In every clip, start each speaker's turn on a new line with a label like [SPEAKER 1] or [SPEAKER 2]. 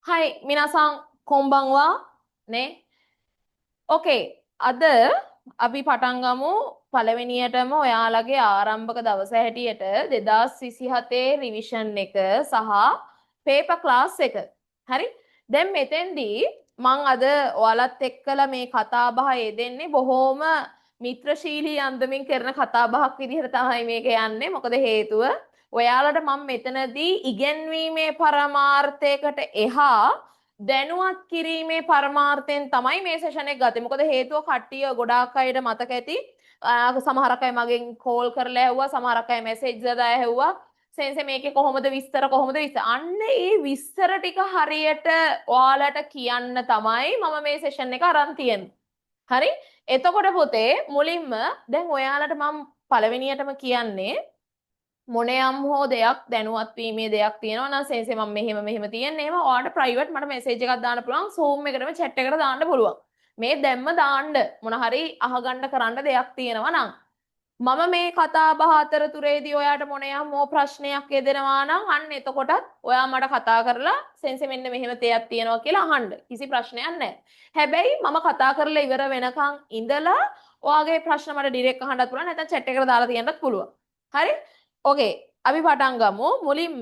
[SPEAKER 1] はい、皆さん、こんばんは。ね。ඕකේ. අද අපි පටන් ගමු පළවෙනියටම ඔයාලගේ ආරම්භක දවස හැටියට 2027 රිවිෂන් එක සහ පේපර් ක්ලාස් එක. හරි? දැන් මෙතෙන්දී මං අද ඔයාලත් එක්කලා මේ කතා බහ යෙදෙන්නේ බොහොම මිත්‍රශීලී අන්දමින් කරන කතා බහක් විදිහට තමයි මේක යන්නේ. මොකද හේතුව ඔයාලට මම මෙතනදී ඉගෙනීමේ පරමාර්ථයකට එහා දැනුවත් කිරීමේ පරමාර්ථයෙන් තමයි මේ සෙෂන් එක ගත්තේ. මොකද හේතුව කට්ටිය ගොඩාක් අයට මතක ඇති. සමහරක් අය මගෙන් කෝල් කරලා ඇහුවා, සමහරක් අය මැසේජ් දාලා ඇහුවා. සෙන්සේ මේකේ කොහොමද විස්තර අන්න ඒ විස්තර ටික හරියට ඔයාලට කියන්න තමයි මම මේ සෙෂන් එක අරන් තියෙන්නේ. හරි? එතකොට පොතේ මුලින්ම දැන් ඔයාලට මම පළවෙනියටම කියන්නේ මොනයම් හෝ දෙයක් දැනුවත් වීමේ දෙයක් තියෙනවා නම් සෙන්සේ මම මෙහෙම තියෙන්නේ එහෙම ඔයාලට ප්‍රයිවට් මට මෙසේජ් එකක් දාන්න පුළුවන් Zoom එකටම chat එකට දාන්න පුළුවන් මේ දැම්ම දාන්න මොන හරි අහගන්න කරන්න දෙයක් තියෙනවා නම් මම මේ කතා බහ අතරතුරේදී ඔයාට මොනයම් හෝ ප්‍රශ්නයක් එදෙනවා නම් අන්න එතකොටත් ඔයා මට කතා කරලා සෙන්සේ මෙන්න මෙහෙම දෙයක් තියෙනවා කියලා අහන්න කිසි ප්‍රශ්නයක් නැහැ හැබැයි මම කතා කරලා ඉවර වෙනකන් ඉඳලා ඔයාගේ ප්‍රශ්න මට ඩිරෙක්ට් අහන්නත් පුළුවන් නැත්නම් chat එකට දාලා තියන්නත් පුළුවන් හරි ඕකේ අපි පටන් ගමු මුලින්ම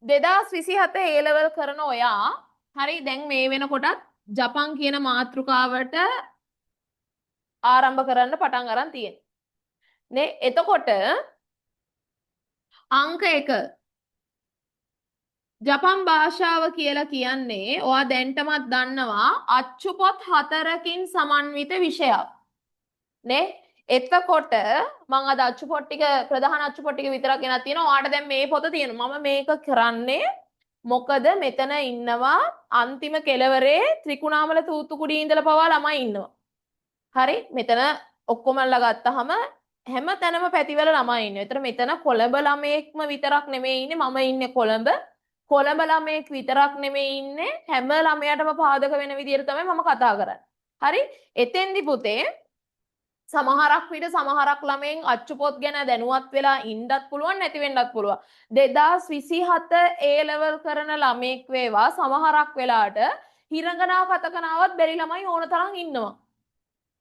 [SPEAKER 1] 2027 A level කරන ඔයා හරි දැන් මේ වෙනකොටත් ජපන් කියන මාතෘකාවට ආරම්භ කරන්න පටන් අරන් තියෙනවා නේ එතකොට අංක 1 ජපන් භාෂාව කියලා කියන්නේ ඔයා දැන්ටමත් දන්නවා අච්චු පොත් 4කින් සමන්විත විෂයක් නේ එතකොට මම අද අච්චු පොත් ටික ප්‍රධාන අච්චු පොත් ටික විතරක් ගෙනත් තියෙනවා. ඔයාට දැන් මේ පොත තියෙනවා. මම මේක කරන්නේ මොකද මෙතන ඉන්නවා අන්තිම කෙළවරේ ත්‍රිකුණාමල තූතුකුඩියේ ඉඳලා පවා ළමයි ඉන්නවා. හරි? මෙතන ඔක්කොමලා ගත්තාම හැම තැනම පැතිවල ළමයි ඉන්නවා. ඒතර මෙතන කොළඹ ළමයෙක්ම විතරක් නෙමෙයි ඉන්නේ. මම ඉන්නේ කොළඹ. කොළඹ ළමයෙක් විතරක් නෙමෙයි ඉන්නේ. හැම ළමයාටම පාදක වෙන විදිහට තමයි මම කතා කරන්නේ. හරි? එතෙන්දි පුතේ සමහරක් විට සමහරක් ළමෙන් අච්චු පොත් ගැන දැනුවත් වෙලා ඉන්නත් පුළුවන් නැති වෙන්නත් පුළුවන් 2027 A level කරන ළමෙක් වේවා සමහරක් වෙලාට හිරංගනා කතකනාවත් බැරි ළමයි ඕන තරම් ඉන්නවා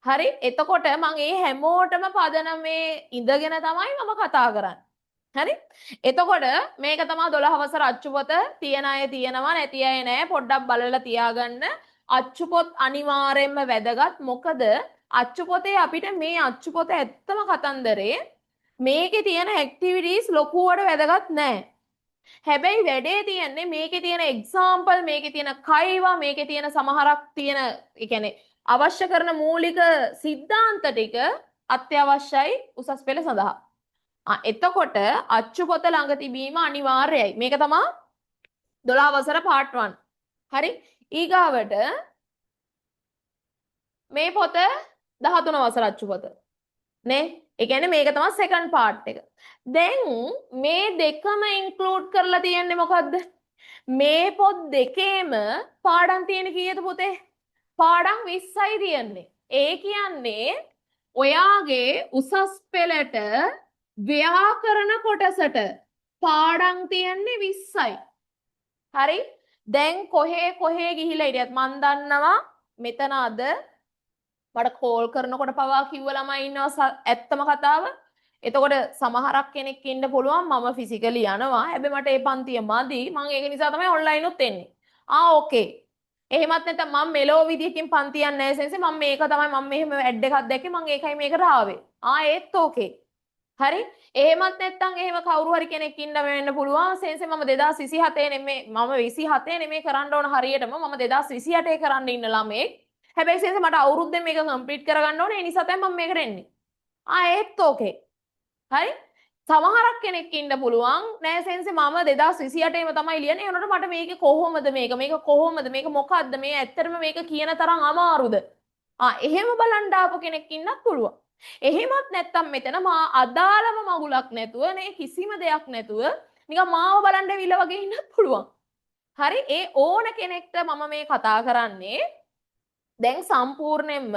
[SPEAKER 1] හරි එතකොට මම මේ හැමෝටම පදනමේ ඉඳගෙන තමයි මම කතා කරන්නේ හරි එතකොට මේක තමයි 12 වසර අච්චු පොත තියන අය තියනවා නැති අය නැහැ පොඩ්ඩක් බලලා තියාගන්න අච්චු පොත් අනිවාර්යයෙන්ම වැදගත් මොකද අච්චු පොතේ අපිට මේ අච්චු පොත ඇත්තම කතන්දරේ මේකේ තියෙන ඇක්ටිවිටීස් ලොකුවට වැදගත් නැහැ. හැබැයි වැඩේ තියෙන්නේ මේකේ තියෙන එක්සැම්පල් මේකේ තියෙන කයිවා මේකේ තියෙන සමහරක් තියෙන ඒ කියන්නේ අවශ්‍ය කරන මූලික સિદ્ધාන්ත ටික අත්‍යවශ්‍යයි උසස් පෙළ සඳහා. එතකොට අච්චු පොත ළඟ තිබීම අනිවාර්යයි. මේක තමයි 12 වසර part 1. හරි? ඊගාවට මේ පොත 13 වසර අච්චු පොත. නේ? ඒ කියන්නේ මේක තමයි second part එක. දැන් මේ දෙකම include කරලා තියන්නේ මොකද්ද? මේ පොත් දෙකේම පාඩම් තියෙන කීයද පුතේ? පාඩම් 20යි තියෙන්නේ. ඒ කියන්නේ ඔයාගේ උසස් පෙළට ව්‍යාකරණ කොටසට පාඩම් තියෙන්නේ 20යි. හරි? දැන් කොහේ ගිහිලා ඉරියත් මන් දන්නවා මෙතන අද මට කෝල් කරනකොට පවා කිව්ව ළමයි ඉන්නවා ඇත්තම කතාව. එතකොට සමහරක් කෙනෙක් ඉන්න පුළුවන් මම ෆිසිකලි යනවා. හැබැයි මට ඒ පන්තිය මදි. මම ඒක නිසා තමයි ඔන්ලයින් උත් එන්නේ. ඕකේ. එහෙමත් නැත්නම් මම මෙලෝ විදියකින් පන්තියක් නැහැ සෙන්සේ මම මේක තමයි මම මෙහෙම ඇඩ් එකක් දැක්කේ මම ඒකයි මේකට ආවේ. ඒත් ඕකේ. හරි? එහෙමත් නැත්නම් එහෙම කවුරු හරි කෙනෙක් ඉන්න වෙන්න පුළුවන් සෙන්සේ මම 2027 නෙමෙයි මම 27 නෙමෙයි කරන්න ඕන හරියටම මම 2028 කරන්න ඉන්න ළමෙක්. හැබැයි සෙන්ස මට අවුරුද්දෙන් මේක කම්ප්ලීට් කරගන්න ඕනේ. ඒ නිසා තමයි මම මේකට එන්නේ. ඒත් ඕකේ. හරි? සමහරක් කෙනෙක් ඉන්න පුළුවන් නෑ සෙන්ස මම 2028ෙම තමයි ලියන්නේ. ඒනොට මට මේක කොහොමද මේක කොහොමද මේක මොකද්ද මේ ඇත්තටම මේක කියන තරම් අමාරුද? එහෙම බලන් ආපු කෙනෙක් ඉන්නත් පුළුවන්. එහෙමත් නැත්තම් මෙතන මා අදාළම මගුලක් නැතුව නේ කිසිම දෙයක් නැතුව නිකන් මාව බලන් දෙවිලා වගේ ඉන්නත් පුළුවන්. හරි? ඒ ඕන කෙනෙක්ට මම මේ කතා කරන්නේ දැන් සම්පූර්ණයෙන්ම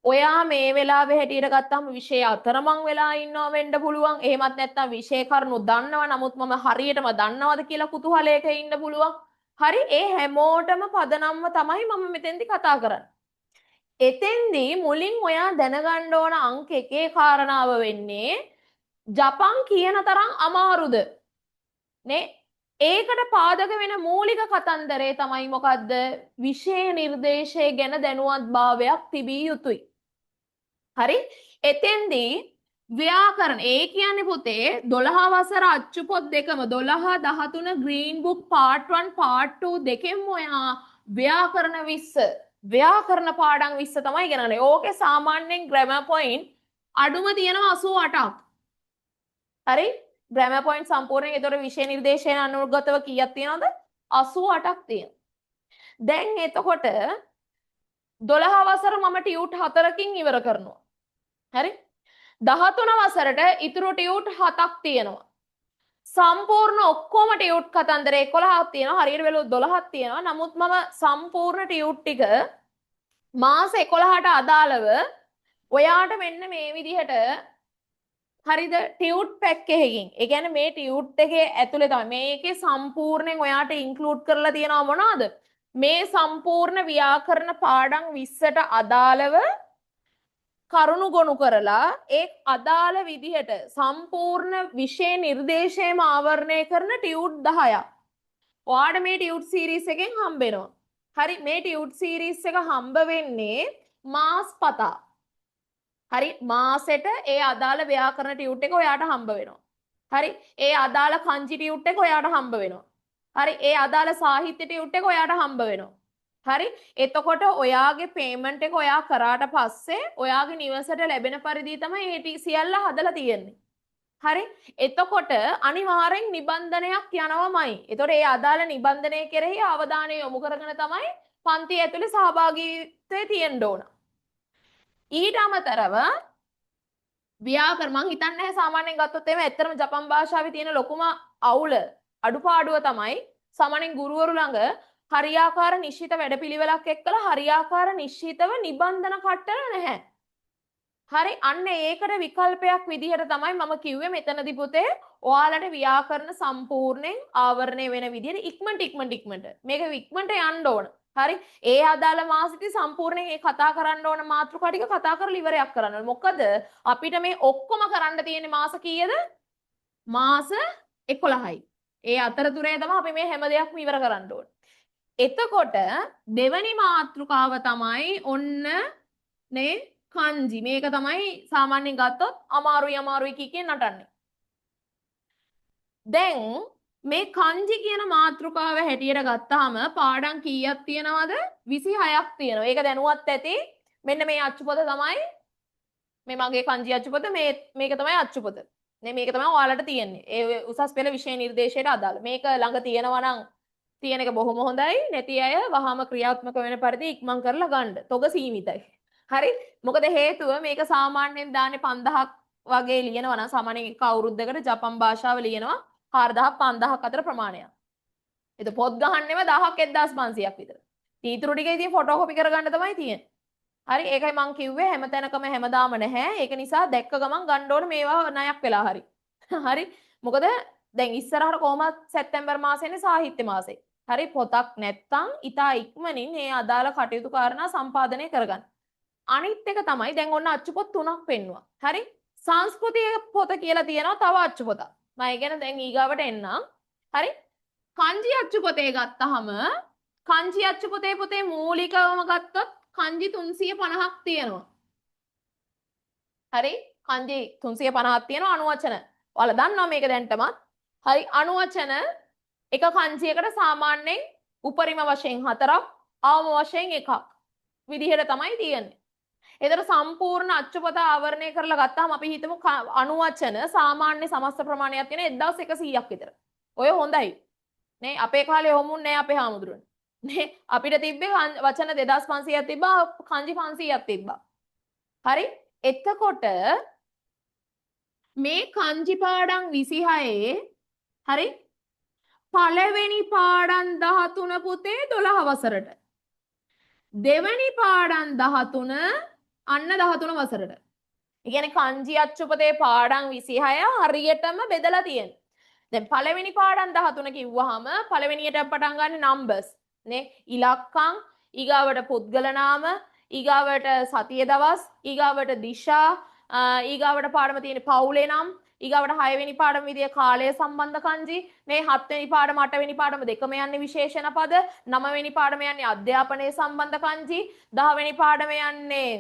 [SPEAKER 1] ඔයා මේ වෙලාවේ හැටියට ගත්තාම විෂය අතරමං වෙලා ඉන්නවා වෙන්න පුළුවන්. එහෙමත් නැත්නම් විෂය කරුණු දන්නවා. නමුත් මම හරියටම දන්නවද කියලා කුතුහලයක ඉන්න පුළුවන්. හරි ඒ හැමෝටම පදනම්ව තමයි මම මෙතෙන්දි කතා කරන්නේ. එතෙන්දී මුලින් ඔයා දැනගන්න ඕන අංක එකේ කාරණාව වෙන්නේ ජපන් කියන තරම් අමාරුද නේ? ඒකට පාදක වෙන මූලික කතන්දරේ තමයි මොකද්ද? විෂය නිර්දේශය ගැන දැනුවත්භාවයක් තිබිය යුතුයි. හරි? එතෙන්දී ව්‍යාකරණ ඒ කියන්නේ පුතේ 12 වසර අච්චු පොත් දෙකම 12 13 ග්‍රීන් බුක් පාර්ට් 1 පාර්ට් 2 දෙකෙන්ම ඔයා ව්‍යාකරණ 20 ව්‍යාකරණ පාඩම් 20 තමයි ඉගෙනගන්නේ. ඕකේ සාමාන්‍යයෙන් ග්‍රැමර් පොයින්ට් අඩුම තියෙනවා 88ක්. හරි? ග්‍රැමර් පොයින්ට් සම්පූර්ණයෙන් ඒතර විෂය නිර්දේශයෙන් අනුගතව කීයක් තියෙනවද? 88ක් තියෙනවා. දැන් එතකොට 12 වසර මම ටියුට් 4කින් ඉවර කරනවා. හරි? 13 වසරට ඉතුරු ටියුට් 7ක් තියෙනවා. සම්පූර්ණ ඔක්කොම ටියුට් කතන්දර 11ක් තියෙනවා. හරියට බැලුවොත් 12ක් තියෙනවා. නමුත් මම සම්පූර්ණ ටියුට් ටික මාස 11ට අදාළව ඔයාට මෙන්න මේ විදිහට හරිද ටියුට් පැක් එකකින්. ඒ කියන්නේ මේ ටියුට් එකේ ඇතුලේ තමයි මේකේ සම්පූර්ණයෙන් ඔයාට ඉන්ක්ලූඩ් කරලා තියෙනවා මොනවද? මේ සම්පූර්ණ ව්‍යාකරණ පාඩම් 20ට අදාළව කරුණු ගොනු කරලා ඒ අදාළ විදිහට සම්පූර්ණ විෂය නිර්දේශයම ආවරණය කරන ටියුට් 10ක්. ඔයාට මේ ටියුට් සීරීස් එකෙන් හම්බ වෙනවා. හරි මේ ටියුට් සීරීස් එක හම්බ වෙන්නේ මාස් පතා. හරි මාසෙට ඒ අදාළ ව්‍යාකරණ ටියුට් එක ඔයාට හම්බ වෙනවා. හරි ඒ අදාළ කංජි ටියුට් එක ඔයාට හම්බ වෙනවා. හරි ඒ අදාළ සාහිත්‍ය ටියුට් එක ඔයාට හම්බ වෙනවා. හරි එතකොට ඔයාගේ පේමන්ට් එක ඔයා කරාට පස්සේ ඔයාගේ නිවසට ලැබෙන පරිදි තමයි මේ සියල්ල හදලා තියෙන්නේ. හරි එතකොට අනිවාර්යෙන් නිබන්ධනයක් යනවමයි. එතකොට ඒ අදාළ නිබන්ධනය කෙරෙහි අවධානය යොමු කරගෙන තමයි පන්ති ඇතුලේ සහභාගීත්වය තියෙන්න ඕන. ඊට අමතරව ව්‍යාකරණ මං හිතන්නේ නැහැ සාමාන්‍යයෙන් ගත්තොත් එහෙම ඇත්තටම ජපන් භාෂාවේ තියෙන ලොකුම අවුල අඩුපාඩුව තමයි සාමාන්‍යයෙන් ගුරුවරු ළඟ හරියාකාර නිශ්චිත වැඩපිළිවෙලක් එක්කලා හරියාකාර නිශ්චිතව නිබන්ධන කට්ටල නැහැ. හරි අන්න ඒකට විකල්පයක් විදිහට තමයි මම කිව්වේ මෙතනදී පුතේ ඔයාලට ව්‍යාකරණ සම්පූර්ණයෙන් ආවරණය වෙන විදිහට ඉක්මනට මේක ඉක්මනට යන්න ඕන. හරි ඒ අදාළ මාසෙදී සම්පූර්ණයෙන් ඒ කතා කරන්න ඕන මාතෘකා ටික කතා කරලා ඉවරයක් කරන්න ඕන. මොකද අපිට මේ ඔක්කොම කරන්න තියෙන්නේ මාස කීයද? මාස 11යි. ඒ අතරතුරේ තමයි අපි මේ හැම දෙයක්ම ඉවර කරන්න ඕන. එතකොට දෙවැනි මාතෘකාව තමයි ඔන්න නේ කන්ජි. මේක තමයි සාමාන්‍යයෙන් ගත්තොත් අමාරුයි කිය නටන්නේ. දැන් මේ කන්ජි කියන මාතෘකාව හැටියට ගත්තාම පාඩම් කීයක් තියෙනවද? 26ක් තියෙනවා. ඒක දැනුවත් ඇති. මෙන්න මේ අච්චුපොත තමයි මේ මගේ කන්ජි අච්චුපොත මේක තමයි අච්චුපොත. මේක තමයි ඔයාලට තියෙන්නේ. ඒ උසස් පෙළ විෂය නිර්දේශයට අදාළ. මේක ළඟ තියෙනවා නම් තියෙන එක බොහොම හොඳයි. නැති අය වහාම ක්‍රියාත්මක වෙන පරිදි ඉක්මන් කරලා ගන්න. තොග සීමිතයි. හරි? මොකද හේතුව මේක සාමාන්‍යයෙන් දාන්නේ 5000ක් වගේ ලියනවා නම් සාමාන්‍යයෙන් එක අවුරුද්දකට ජපන් භාෂාව ලියනවා 4000ක් 5000ක් අතර ප්‍රමාණයක්. ඒක පොත් ගහන්නෙම 1000ක් 1500ක් විතර. ඊටු ටික ඉතින් ෆොටෝකොපි කරගන්න තමයි තියෙන්නේ. හරි ඒකයි මං කිව්වේ හැමතැනකම හැමදාම නැහැ. ඒක නිසා දැක්ක ගමන් ගන්න ඕන මේවා ණයක් වෙලා හරි. හරි මොකද දැන් ඉස්සරහට කොහමත් සැප්තැම්බර් මාසෙනේ සාහිත්‍ය මාසෙ. හරි පොතක් නැත්තම් ඉතා ඉක්මනින් මේ අදාළ කටයුතු කාරණා සම්පාදනය කරගන්න. අනිත් එක තමයි දැන් ඔන්න අච්චුපොත් 3ක් පෙන්නුවා. හරි සංස්කෘතිය පොත කියලා තියෙනවා තව අච්චුපොතක්. මම ඉගෙන දැන් ඊගාවට එන්නම්. හරි කන්ජි අච්චුපොතේ ගත්තාම කන්ජි අච්චුපොතේ පොතේ මූලිකවම ගත්තොත් කන්ජි 350ක් තියෙනවා. හරි කන්ජි 350ක් තියෙනවා අනුවචන. ඔයාලා දන්නවා මේක දැන්ටමත්. හරි අනුවචන එක කන්ජියකට සාමාන්‍යයෙන් උපරිම වශයෙන් 4ක් අවම වශයෙන් 1ක් විදිහට තමයි තියෙන්නේ. ඒතර සම්පූර්ණ අච්චුපත ආවරණය කරලා ගත්තාම අපි හිතමු අනුවචන සාමාන්‍ය සමස්ත ප්‍රමාණයක් තියෙන 1100ක් විතර. ඔය හොඳයි. නේ අපේ කාලේ ඔහොමුන් නෑ අපේ හාමුදුරනේ. නේ අපිට තිබ්බේ වචන 2500ක් තිබ්බා කන්ජි 500ක් තිබ්බා. හරි එතකොට මේ කන්ජි පාඩම් 26 හරි පළවෙනි පාඩම් 13 පුතේ 12 වසරට දෙවෙනි පාඩම් 13 අන්න 13 වසරට. ඒ කියන්නේ කංජි අච්චුපතේ පාඩම් 26 හරියටම බෙදලා තියෙනවා. දැන් පළවෙනි පාඩම් 13 කිව්වහම පළවෙනියට පටන් ගන්න නම්බර්ස් නේ ඉලක්කම් ඊගාවට පුද්ගල නාම ඊගාවට සතිය දවස් ඊගාවට දිශා ඊගාවට පාඩම තියෙන පවුලේ නම් ඊගාවට 6 වෙනි පාඩම විදිය කාලය සම්බන්ධ කංජි මේ 7 වෙනි පාඩම 8 වෙනි පාඩම දෙකම යන්නේ විශේෂණ පද 9 වෙනි පාඩම යන්නේ අධ්‍යාපනයේ සම්බන්ධ කංජි 10 වෙනි පාඩම යන්නේ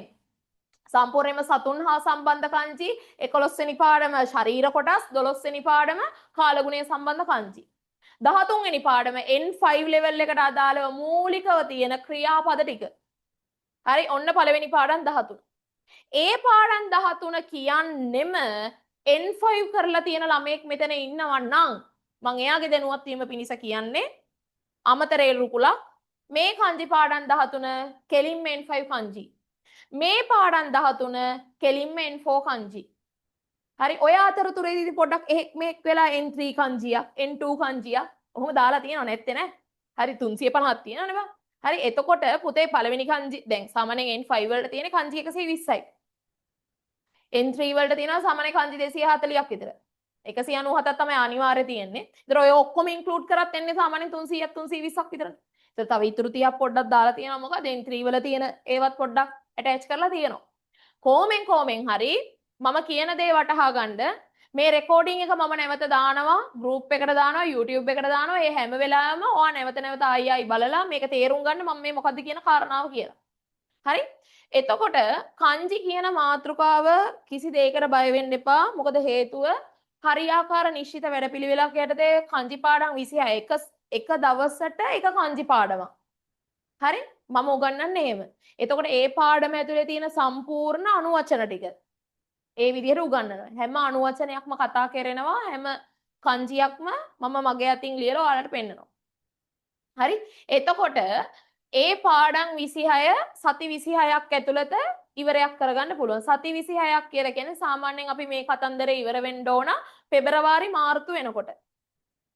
[SPEAKER 1] සම්පූර්ණයෙන්ම සතුන් හා සම්බන්ධ කංජි 11 වෙනි පාඩම ශරීර කොටස් 12 වෙනි පාඩම කාලගුණය සම්බන්ධ කංජි 13 වෙනි පාඩම N5 level එකට අදාළව මූලිකව තියෙන ක්‍රියාපද ටික හරි ඔන්න පළවෙනි පාඩම් 13 ඒ පාඩම් 13 කියන්නෙම N5 කරලා තියෙන ළමයෙක් මෙතන ඉන්නවා නම් මම එයාගේ දැනුවත් වීම පිණිස කියන්නේ අමතරේ රුකුලක් මේ කංජි පාඩම් 13 කෙලින්ම N5 කංජි මේ පාඩම් 13 කෙලින්ම N4 කංජි. හරි ඔය අතරතුරේදී පොඩ්ඩක් මේක වෙලා N3 කංජියක් N2 කංජියක් ඔහොම දාලා තියෙනව නැත්තේ නෑ. හරි 350ක් තියෙනවනේ බං. හරි එතකොට පුතේ පළවෙනි කංජි දැන් සාමාන්‍යයෙන් N5 වලට තියෙන කංජි 120යි. N3 වලට තියෙනවා සාමාන්‍ය කංජි 240ක් විතර. 197ක් තමයි අනිවාර්ය තියෙන්නේ. ඒතර ඔය ඔක්කොම ඉන්ක්ලූඩ් කරත් එන්නේ සාමාන්‍යයෙන් 300ක් 320ක් විතරනේ. ඒතර තව ඉතුරු 30ක් පොඩ්ඩක් දාලා තියෙනවා මොකද N3 වල තියෙන ඒවත් පොඩ්ඩක් ඇටච් කරලා තියෙනවා. කොමෙන් හරි මම කියන දේ වටහා ගන්න මේ රෙකෝඩින් එක මම නැවත දානවා ගෲප් එකට දානවා YouTube එකට දානවා මේ හැම වෙලාවෙම ඔයා නැවත ආයි බලලා මේක තේරුම් ගන්න මම මේ මොකද්ද කියන කාරණාව කියලා. හරි? එතකොට කංජි කියන මාතෘකාව කිසි දෙයකට බය වෙන්න එපා. මොකද හේතුව හරියාකාර නිශ්චිත වැඩපිළිවෙලක් යටතේ කංජි පාඩම් 26 එක දවසට එක කංජි පාඩමක්. හරි? මම උගන්වන්නේ එහෙම. එතකොට ඒ පාඩම ඇතුලේ තියෙන සම්පූර්ණ අනුවචන ටික ඒ විදිහට උගන්වනවා. හැම අනුවචනයක්ම කතා කරනවා හැම කංජියක්ම මම මගේ අතින් ලියලා ඔයාලට පෙන්නනවා. හරි? එතකොට ඒ පාඩම් 26 සති 26ක් ඇතුළත ඉවරයක් කරගන්න පුළුවන්. සති 26ක් කියලා කියන්නේ සාමාන්‍යයෙන් අපි මේ කතන්දරේ ඉවර වෙන්න ඕන පෙබරවාරි මාර්තු වෙනකොට.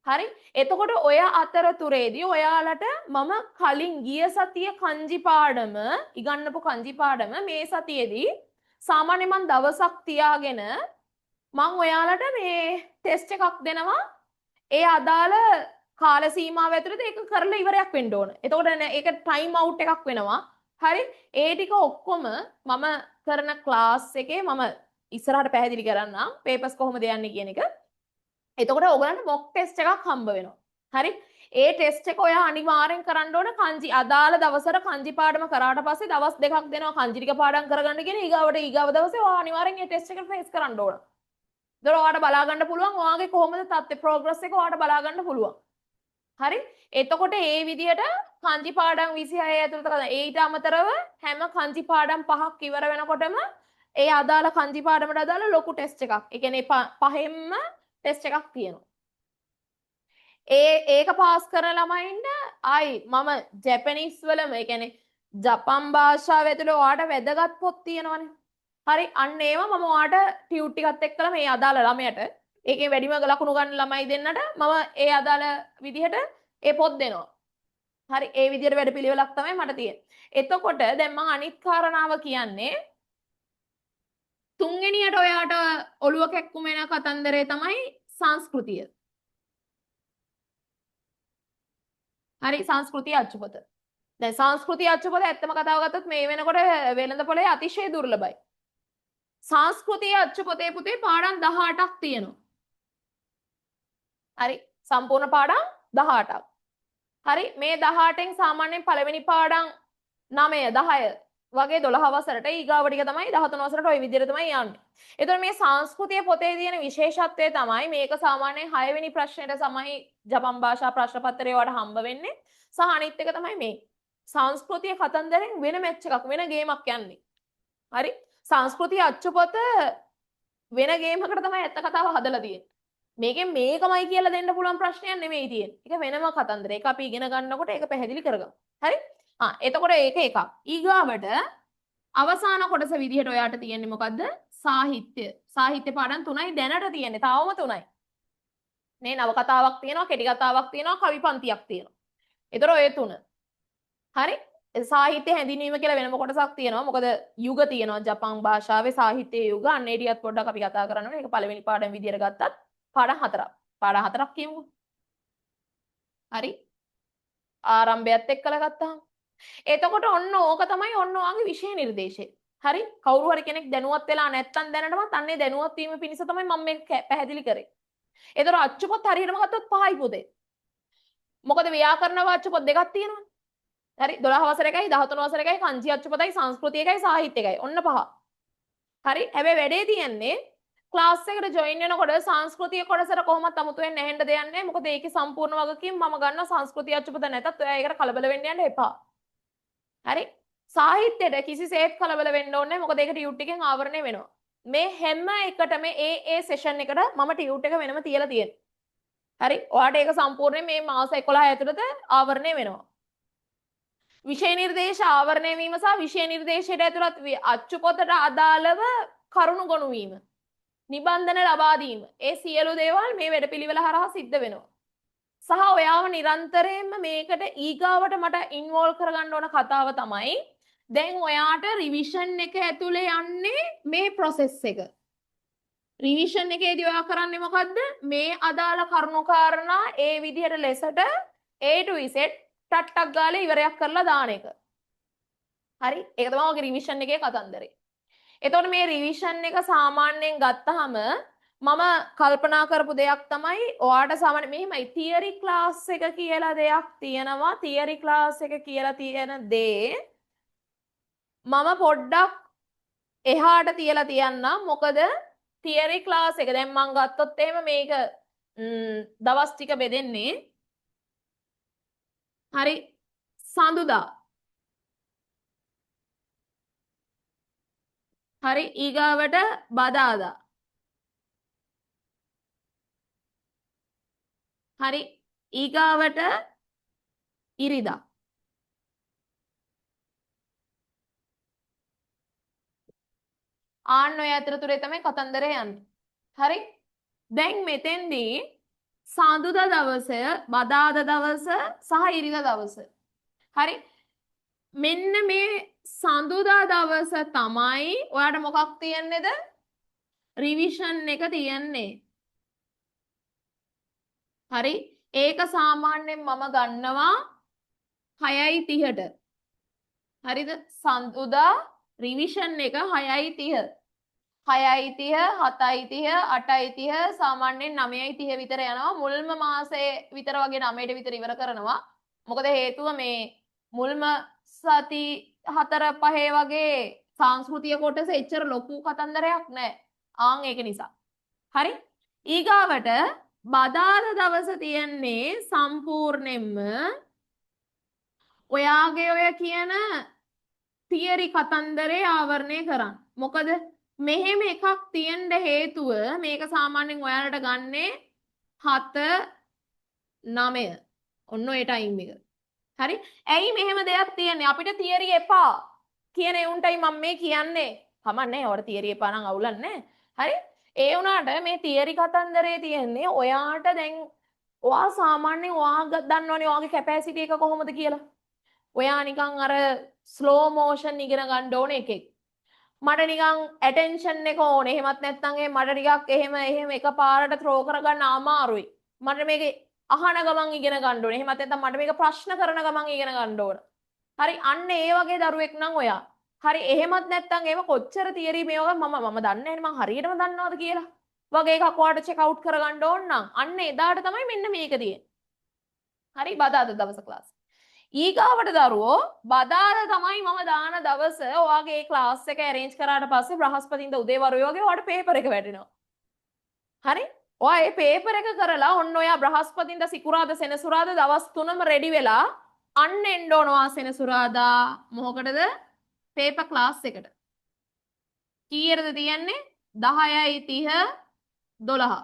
[SPEAKER 1] හරි එතකොට ඔය අතරතුරේදී ඔයාලට මම කලින් ගිය සතිය කංජි පාඩම ඉගන්නපු කංජි පාඩම මේ සතියේදී සාමාන්‍යයෙන් මම දවසක් තියාගෙන මම ඔයාලට මේ ටෙස්ට් එකක් දෙනවා ඒ අදාළ කාල සීමාව ඇතුළත ඒක කරලා ඉවරයක් වෙන්න ඕන. එතකොට ඒක ටයිම් අවුට් එකක් වෙනවා. හරි ඒ ටික ඔක්කොම මම කරන ක්ලාස් එකේ මම ඉස්සරහට පැහැදිලි කරන්නම් පේපර්ස් කොහොමද යන්නේ කියන එක. එතකොට ඔයගලන්ට මොක් ටෙස්ට් එකක් හම්බ වෙනවා. හරි? ඒ ටෙස්ට් එක ඔයා අනිවාර්යෙන් කරන්න ඕන කංජි අදාළ දවසට කංජි පාඩම කරාට පස්සේ දවස් දෙකක් දෙනවා කංජි ටික පාඩම් කරගන්න කියන ඊගාව දවසේ ඔයා අනිවාර්යෙන් මේ ටෙස්ට් එක ෆේස් කරන්න ඕන. ඒතර ඔයාට බලා ගන්න පුළුවන් ඔයාගේ කොහොමද තත්ත්වය ප්‍රෝග්‍රස් එක ඔයාට බලා ගන්න පුළුවන්. හරි? එතකොට ඒ විදිහට කංජි පාඩම් 26 ඇතුළත කරලා ඊට අමතරව හැම කංජි පාඩම් 5ක් ඉවර වෙනකොටම ඒ අදාළ කංජි පාඩමට අදාළ ලොකු ටෙස්ට් එකක්. ඒ කියන්නේ පහෙන්ම ටෙස්ට් එකක් තියෙනවා. ඒක පාස් කරන ළමයින්ට ආයි මම ජැපනීස් වලම ඒ කියන්නේ ජපන් භාෂාව ඇතුළේ ඔයාට වැදගත් පොත් තියෙනවනේ. හරි අන්න ඒවා මම ඔයාට ටියුට් ටිකත් එක්කලා මේ අදාළ ළමයට ඒකේ වැඩිම ලකුණු ගන්න ළමයි දෙන්නට මම ඒ අදාළ විදිහට ඒ පොත් දෙනවා. හරි ඒ විදිහට වැඩපිළිවෙලක් තමයි මට තියෙන්නේ. එතකොට දැන් මම අනිත් කාරණාව කියන්නේ තුන්වෙනියට ඔයාට ඔළුව කැක්කුම වෙන කතන්දරේ තමයි සංස්කෘතිය. හරි සංස්කෘතිය අච්චුපොත. දැන් සංස්කෘතිය අච්චුපොත ඇත්තම කතාව ගත්තොත් මේ වෙනකොට වෙළඳපොලේ අතිශය දුර්ලභයි. සංස්කෘතිය අච්චුපොතේ පුතේ පාඩම් 18ක් තියෙනවා. හරි සම්පූර්ණ පාඩම් 18ක්. හරි මේ 18න් සාමාන්‍යයෙන් පළවෙනි පාඩම් 9 10 වගේ 12 වසරට ඊගාව ටික තමයි 13 වසරට ওই විදිහට තමයි යන්නේ. ඒතර මේ සංස්කෘතිය පොතේ තියෙන විශේෂත්වය තමයි මේක සාමාන්‍යයෙන් 6 වෙනි ප්‍රශ්නෙට තමයි ජපන් භාෂා ප්‍රශ්න පත්‍රය වලට හම්බ වෙන්නේ. සහ අනිත් එක තමයි මේ සංස්කෘතිය කතන්දරෙන් වෙන මැච් එකක් වෙන ගේමක් යන්නේ. හරි සංස්කෘතිය අච්චුපොත වෙන ගේමකට තමයි ඇත්ත කතාව හදලා තියෙන්නේ. මේකෙන් මේකමයි කියලා දෙන්න පුළුවන් ප්‍රශ්නයක් නෙමෙයි තියෙන්නේ. ඒක වෙනම කතන්දරයක්. ඒක අපි ඉගෙන ගන්නකොට ඒක පැහැදිලි කරගමු. හරි? එතකොට ඒක එකක්. ඊගාවට අවසාන කොටස විදිහට ඔයාට තියෙන්නේ මොකද්ද? සාහිත්‍ය. සාහිත්‍ය පාඩම් 3යි දැනට තියෙන්නේ. තාවම 3යි. මේ නව කතාවක් තියෙනවා, කෙටි කතාවක් තියෙනවා, කවි පන්තියක් තියෙනවා. ඒතර ඔය 3. හරි? සාහිත්‍ය හැඳින්වීම කියලා වෙනම කොටසක් තියෙනවා. මොකද යුග තියෙනවා ජපන් භාෂාවේ සාහිත්‍ය යුග. අන්න ඒ ටිකත් පොඩ්ඩක් අපි කතා කරන්න ඕනේ. ඒක පළවෙනි පාඩම් විදියට ගත්තත් පාඩම් හතරක්. පාඩම් හතරක් කියමුකෝ. හරි. ආරම්භයත් එක්කලා ගත්තාම. එතකොට ඔන්න ඕක තමයි ඔන්න ඔයාගේ විෂය නිර්දේශය. හරි? කවුරු හරි කෙනෙක් දැනුවත් වෙලා නැත්තම් දැනටමත් අන්නේ දැනුවත් වීම පිණිස තමයි මම මේක පැහැදිලි කරේ. ඒතර අච්චුපොත් හරියටම ගත්තොත් 5යි පොතේ. මොකද ව්‍යාකරණ අච්චුපොත් දෙකක් තියෙනවනේ. හරි 12 වසර එකයි 13 වසර එකයි කංචි අච්චුපොතයි සංස්කෘතිය එකයි සාහිත්‍ය එකයි. ඔන්න 5. හරි? හැබැයි වැඩේ තියෙන්නේ ක්ලාස් එකට ජොයින් වෙනකොට සංස්කෘතිය කොටසට කොහොමත් අමුතුවෙන් නැහෙන්න දෙයක් නැහැ. මොකද ඒකේ සම්පූර්ණ වගකීම් මම ගන්නවා සංස්කෘතිය අච්චුපොත නැතත් ඔයා ඒකට කලබල වෙන්න යන්න එපා. හරි? සාහිත්‍යයට කිසිසේත් කලබල වෙන්න ඕනේ නැහැ. මොකද ඒක ටියුට් එකෙන් ආවරණය වෙනවා. මේ හැම එකටම ඒ සෙෂන් එකට මම ටියුට් එක වෙනම තියලා තියෙනවා. හරි? ඔයාට ඒක සම්පූර්ණයෙන් මේ මාස 11 ඇතුළත ආවරණය වෙනවා. විෂය නිර්දේශ ආවරණය වීම සහ විෂය නිර්දේශයට ඇතුළත් අච්චුපොතට අදාළව කරුණු ගොනු වීම නිබන්ධන ලබා දීම ඒ සියලු දේවල් මේ වැඩපිළිවෙල හරහා සිද්ධ වෙනවා. සහ ඔයාව නිරන්තරයෙන්ම මේකට ඊගාවට මට ඉන්වෝල්ව් කරගන්න ඕන කතාව තමයි දැන් ඔයාට රිවිෂන් එක ඇතුලේ යන්නේ මේ ප්‍රොසෙස් එක. රිවිෂන් එකේදී ඔයා කරන්නේ මොකද්ද? මේ අදාළ කරුණු කාරණා ඒ විදිහට ලෙසට A to Z ටට්ටක් ගාලා ඉවරයක් කරලා දාන එක. හරි? ඒක තමයි ඔයගේ රිවිෂන් එකේ කතන්දරේ. එතකොට මේ රිවිෂන් එක සාමාන්‍යයෙන් ගත්තාම මම කල්පනා කරපු දෙයක් තමයි ඔයාට සාමාන්‍ය මෙහෙමයි තියරි ක්ලාස් එක කියලා දෙයක් තියෙනවා. තියරි ක්ලාස් එක කියලා තියෙන දේ මම පොඩ්ඩක් එහාට තියලා තියන්නම්. මොකද තියරි ක්ලාස් එක දැන් මම ගත්තොත් එහෙම මේක දවස් ටික බෙදෙන්නේ. හරි සඳුදා. හරි ඊගාවට බදාදා. හරි ඊගාවට ඉරිදා. ආන්න ඔය අතරතුරේ තමයි කතන්දරය යන්නේ. හරි? දැන් මෙතෙන්දී සඳුදා දවස, බදාදා දවස සහ ඉරිදා දවස. හරි? මෙන්න මේ සඳුදා දවස තමයි ඔයාට මොකක් තියෙන්නේද? රිවිෂන් එක තියෙන්නේ. හරි? ඒක සාමාන්‍යයෙන් මම ගන්නවා 6:30ට. හරිද? සඳුදා රිවිෂන් එක 6:30. 6:30 7:30 8:30 සාමාන්‍යයෙන් 9:30 විතර යනවා. මුල්ම මාසේ විතර වගේ 9ට විතර ඉවර කරනවා. මොකද හේතුව මේ මුල්ම සති 4-5 වගේ සංස්කෘතිය කොටස එච්චර ලොකු කතන්දරයක් නැහැ. ආන් ඒක නිසා. හරි? ඊගාවට බදාදා දවස තියන්නේ සම්පූර්ණයෙන්ම ඔයාගේ ඔය කියන තියරි කතන්දරේ ආවරණය කරන්න. මොකද මෙහෙම එකක් තියෙන්න හේතුව මේක සාමාන්‍යයෙන් ඔයාලට ගන්නේ 7-9 ඔන්න ඔය ටයිම් එක. හරි? ඇයි මෙහෙම දෙයක් තියන්නේ? අපිට තියරි එපා කියන උන්ටයි මම මේ කියන්නේ. කමන්නේ ඔයාලට තියරි එපා නම් අවුලක් නැහැ. හරි? ඒ වුණාට මේ තියරි කතන්දරේ තියෙන්නේ ඔයාට දැන් ඔයා සාමාන්‍යයෙන් ඔයා දන්නවනේ ඔයාගේ කැපැසිටි එක කොහොමද කියලා. ඔයා නිකන් අර ස්ලෝ මෝෂන් ඉගෙන ගන්න ඕනේ එකෙක්. මට නිකන් ඇටෙන්ෂන් එක ඕනේ. එහෙමත් නැත්නම් මට ටිකක් එහෙම එකපාරට ත්‍රෝ කරගන්න අමාරුයි. මට මේක අහන ගමන් ඉගෙන ගන්න ඕනේ. එහෙමත් නැත්නම් මට මේක ප්‍රශ්න කරන ගමන් ඉගෙන ගන්න ඕන. හරි අන්න ඒ වගේ දරුවෙක් නම් ඔයා. හරි එහෙමත් නැත්නම් ඒව කොච්චර තියරි මේවා මම දන්නේ නැහැ මම හරියටම දන්නවද කියලා. වගේ එකක් ඔයාලට චෙක් අවුට් කරගන්න ඕන නම් අන්න එදාට තමයි මෙන්න මේක තියෙන්නේ. හරි බදාදා දවස ක්ලාස්. ඊගාවට දරුවෝ බදාදා තමයි මම දාන දවස ඔයාගේ ක්ලාස් එක arrange කරාට පස්සේ බ්‍රහස්පතින්ද උදේවරුේ වගේ ඔයාලට පේපර් එක වැටෙනවා. හරි? ඔයා මේ පේපර් එක කරලා ඔන්න ඔයා බ්‍රහස්පතින්ද සිකුරාදා සෙනසුරාදා දවස් 3ම රෙඩි වෙලා අන්න එන්න ඕනවා සෙනසුරාදා මොකටද? පේපර් ක්ලාස් එකට. කීයටද තියන්නේ? 10:30 12.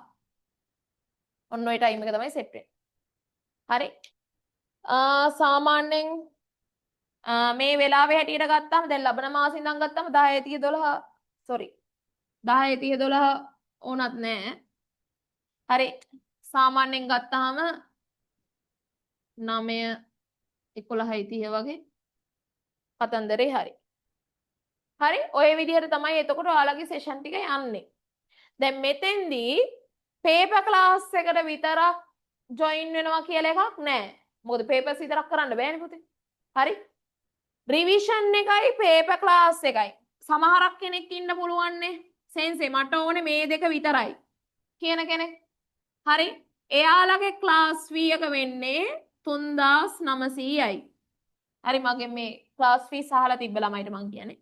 [SPEAKER 1] ඔන්න ඔය ටයිම් එක තමයි සෙට් වෙන්නේ. හරි? සාමාන්‍යයෙන් මේ වෙලාවේ හැටියට ගත්තාම දැන් ලබන මාසෙ ඉඳන් ගත්තාම 10:30 12 sorry 10:30 12 ඕනත් නෑ. හරි සාමාන්‍යයෙන් ගත්තාම 9 11:30 වගේ කතන්දරේ හරි. හරි ඔය විදිහට තමයි එතකොට ඔයාලගේ සෙෂන් ටික යන්නේ. දැන් මෙතෙන්දී පේපර් ක්ලාස් එකට විතරක් ජොයින් වෙනවා කියලා එකක් නැහැ. මොකද පේපර්ස් විතරක් කරන්න බෑනේ පුතේ. හරි? රිවිෂන් එකයි පේපර් ක්ලාස් එකයි. සමහරක් කෙනෙක් ඉන්න පුළුවන්නේ සෙන්සේ මට ඕනේ මේ දෙක විතරයි කියන කෙනෙක්. හරි? එයාලගේ ක්ලාස් ෆී එක වෙන්නේ 3900යි. හරි මගේ මේ ක්ලාස් ෆීස් අහලා තිබ්බ ළමයිට මං කියන්නේ.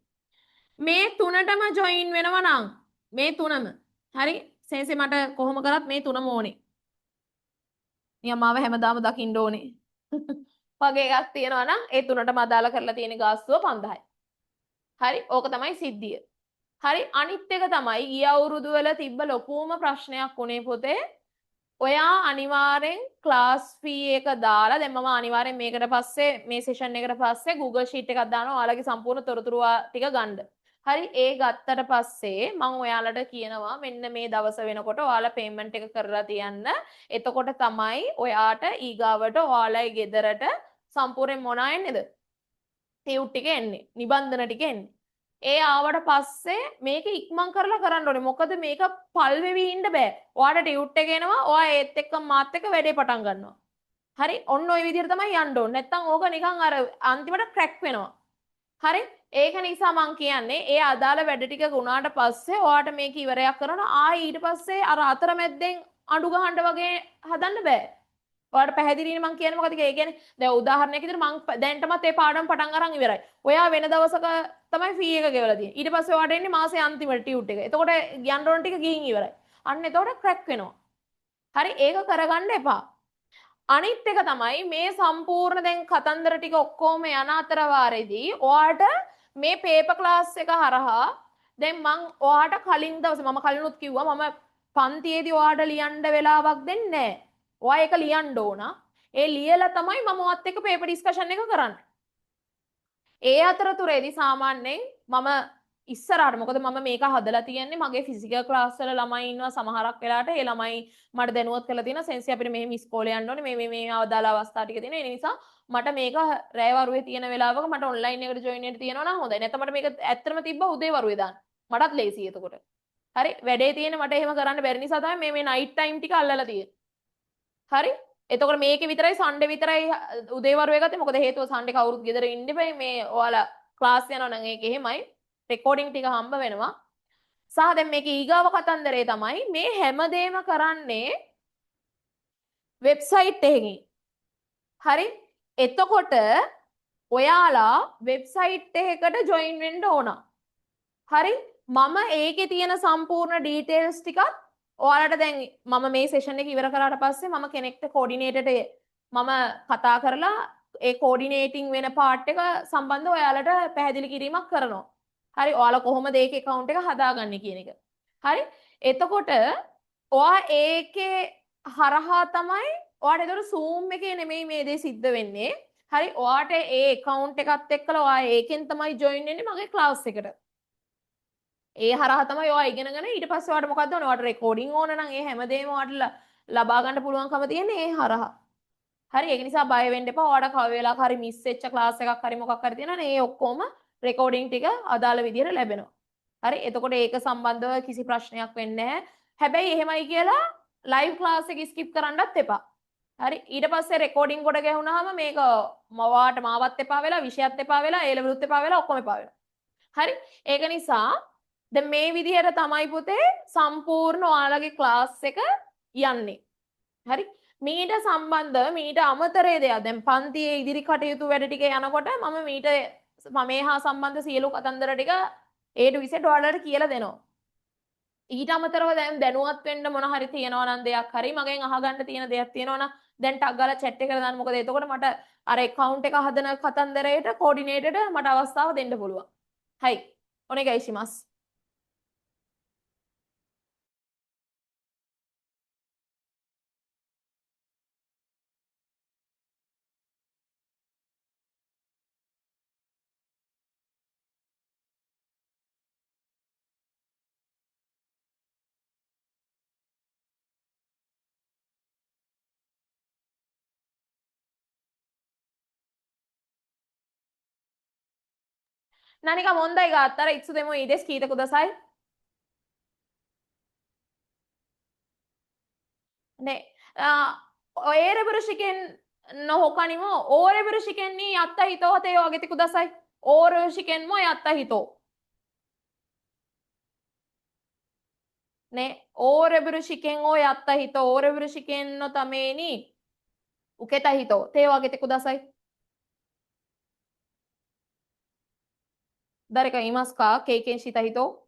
[SPEAKER 1] මේ තුනටම ජොයින් වෙනවා නම් මේ තුනම හරි සෙන්සේ මට කොහොම කරත් මේ තුනම ඕනේ. නියම් මාව හැමදාම දකින්න ඕනේ. වගේ එකක් තියෙනවා නම් ඒ තුනටම අදාළ කරලා තියෙන ගාස්තුව 5000යි. හරි ඕක තමයි සිද්ධිය. හරි අනිත් එක තමයි ගිය අවුරුදු වල තිබ්බ ලොකුම ප්‍රශ්නයක් උනේ පොතේ ඔයා අනිවාර්යෙන් ක්ලාස් ෆී එක දාලා දැන් මම අනිවාර්යෙන් මේකට පස්සේ මේ සෙෂන් එකට පස්සේ Google Sheet එකක් දානවා ඔයාලගේ සම්පූර්ණ තොරතුරු ටික ගන්න. හරි ඒ ගත්තට පස්සේ මම ඔයාලට කියනවා මෙන්න මේ දවස වෙනකොට ඔයාලා පේමන්ට් එක කරලා තියන්න. එතකොට තමයි ඔයාට ඊගාවට ඔයාලගේ ගෙදරට සම්පූර්ණයෙන් මොනා එන්නේද? ටියුට් ටික එන්නේ. නිබන්ධන ටික එන්නේ. ඒ ආවට පස්සේ මේක ඉක්මන් කරලා කරන්න ඕනේ. මොකද මේක පල් වෙවි ඉන්න බෑ. ඔයාට ටියුට් එක එනවා. ඔයා ඒත් එක්ක මාත් එක්ක වැඩේ පටන් ගන්නවා. හරි? ඔන්න ඔය විදිහට තමයි යන්න ඕනේ. නැත්තම් ඕක නිකන් අර අන්තිමට ක්‍රැක් වෙනවා. හරි? ඒක නිසා මං කියන්නේ ඒ අදාළ වැඩ ටික වුණාට පස්සේ ඔයාට මේක ඉවරයක් කරනවා. ආයි ඊට පස්සේ අර අතරමැද්දෙන් අඬු ගහන්න වගේ හදන්න බෑ. ඔයාලට පැහැදිලිනේ මං කියන්නේ මොකද කියලා. ඒ කියන්නේ දැන් උදාහරණයක් විදිහට මං දැන්ටමත් ඒ පාඩම පටන් අරන් ඉවරයි. ඔයා වෙන දවසක තමයි ෆී එක ගෙවලා තියෙන්නේ. ඊට පස්සේ ඔයාට එන්නේ මාසේ අන්තිමට ටියුට් එක. එතකොට යන්න ඕන ටික ගිහින් ඉවරයි. අන්න එතකොට ක්‍රැක් වෙනවා. හරි ඒක කරගන්න එපා. අනිත් එක තමයි මේ සම්පූර්ණ දැන් කතන්දර ටික ඔක්කොම යන අතර වාරේදී ඔයාට මේ පේපර් ක්ලාස් එක හරහා දැන් මං ඔයාට කලින් දවසේ මම කලිනුත් කිව්වා මම පන්තියේදී ඔයාට ලියන්න වෙලාවක් දෙන්නේ නැහැ. ඔයා ඒක ලියන්න ඕන. ඒ ලියලා තමයි මම ඔයත් එක්ක පේපර් ඩිස්කෂන් එක කරන්නේ. ඒ අතරතුරේදී සාමාන්‍යයෙන් මම ඉස්සරහට මොකද මම මේක හදලා තියන්නේ මගේ ෆිසිකල් ක්ලාස් වල ළමයි ඉන්නවා සමහරක් වෙලාවට ඒ ළමයි මට දැනුවත් කරලා තියෙනවා සෙන්සි අපිට මෙහෙම ඉස්කෝලේ යන්න ඕනේ මේ අවදාළ අවස්ථා ටික තියෙනවා ඒ නිසා මට මේක රෑ වරුවේ තියෙන වෙලාවක මට ඔන්ලයින් එකට ජොයින් වෙන්න තියෙනවා නම් හොඳයි නැත්නම් මට මේක ඇත්තටම තිබ්බ උදේ වරුවේ දාන්න මටත් ලේසියි එතකොට හරි වැඩේ තියෙන මට එහෙම කරන්න බැරි නිසා තමයි මේ නයිට් ටයිම් ටික අල්ලලා තියෙන්නේ හරි එතකොට මේකේ විතරයි සන්ඩේ විතරයි උදේ වරුවේ ගත්තේ මොකද හේතුව සන්ඩේ කවුරුත් ගෙදර ඉන්න බෑ මේ ඔයාලා ක්ලාස් යනවා නම් ඒක එහෙමයි රෙකෝඩින් ටික හම්බ වෙනවා සහ දැන් මේක ඊගාව කතන්දරේ තමයි මේ හැමදේම කරන්නේ වෙබ්සයිට් එකකින් හරි එතකොට ඔයාලා වෙබ්සයිට් එකකට ජොයින් වෙන්න ඕන හරි මම ඒකේ තියෙන සම්පූර්ණ ඩීටේල්ස් ටිකත් ඔයාලට දැන් මම මේ සෙෂන් එක ඉවර කරාට පස්සේ මම කෙනෙක්ට කෝඩිනේටර්ට මම කතා කරලා ඒ කෝඩිනේටිං වෙන පාර්ට් එක සම්බන්ධව ඔයාලට පැහැදිලි කිරීමක් කරනවා හරි ඔයාලා කොහොමද ඒකේ account එක හදාගන්නේ කියන එක. හරි? එතකොට ඔයා ඒකේ හරහා තමයි ඔයාට ඒතර Zoom එකේ නෙමෙයි මේ දේ සිද්ධ වෙන්නේ. හරි? ඔයාට ඒ account එකත් එක්කලා ඔයා ඒකෙන් තමයි join වෙන්නේ මගේ class එකට. ඒ හරහා තමයි ඔයා ඉගෙනගෙන ඊට පස්සේ ඔයාට මොකද්ද ඕනේ? ඔයාට recording ඕන නම් ඒ හැමදේම ඔයාට ලබා ගන්න පුළුවන්කම තියෙන්නේ ඒ හරහා. හරි? ඒක නිසා බය වෙන්න එපා. ඔයාට කව වෙලාවක හරි මිස් වෙච්ච class එකක් හරි මොකක් හරි තියෙනවනේ ඒ ඔක්කොම රෙකෝඩින් ටික අදාළ විදිහට ලැබෙනවා. හරි එතකොට ඒක සම්බන්ධව කිසි ප්‍රශ්නයක් වෙන්නේ නැහැ. හැබැයි එහෙමයි කියලා ලයිව් ක්ලාස් එක ස්කිප් කරන්නත් එපා. හරි ඊට පස්සේ රෙකෝඩින් කොට ගැහුනහම මේක මවාට මාවත් එපා වෙලා විෂයත් එපා වෙලා ඒ ලෙවලුත් එපා වෙලා ඔක්කොම එපා වෙනවා. හරි ඒක නිසා දැන් මේ විදිහට තමයි පුතේ සම්පූර්ණ ඔයාලගේ ක්ලාස් එක යන්නේ. හරි මීට සම්බන්ධව මීට අමතරේ දෙයක් දැන් පන්තියේ ඉදිරි කටයුතු වැඩ ටික යනකොට මම මීට මේ හා සම්බන්ධ සියලු කතන්දර ටික A to Z ඔයාලට කියලා දෙනවා. ඊට අමතරව දැන් දැනුවත් වෙන්න මොන හරි තියෙනවා නම් දෙයක් හරි මගෙන් අහගන්න තියෙන දෙයක් තියෙනවා නම් දැන් ටක් ගාලා chat එකට දාන්න මොකද එතකොට මට අර account එක හදන කතන්දරයට coordinator මට අවස්ථාව දෙන්න පුළුවන්. හයි. ඔනේගයි ශිමාස්. Nanika mondai gattara itsudemo ides kiita kudasai. Ne. Oereburu shiken no hokani mo oreburu shiken ni yatta hito hate wageti kudasai. Oreburu shiken mo yatta hito. Ne oreburu shiken o yatta hito oreburu shiken no tame ni uketa hito te wageti kudasai. 誰かいますか経験した人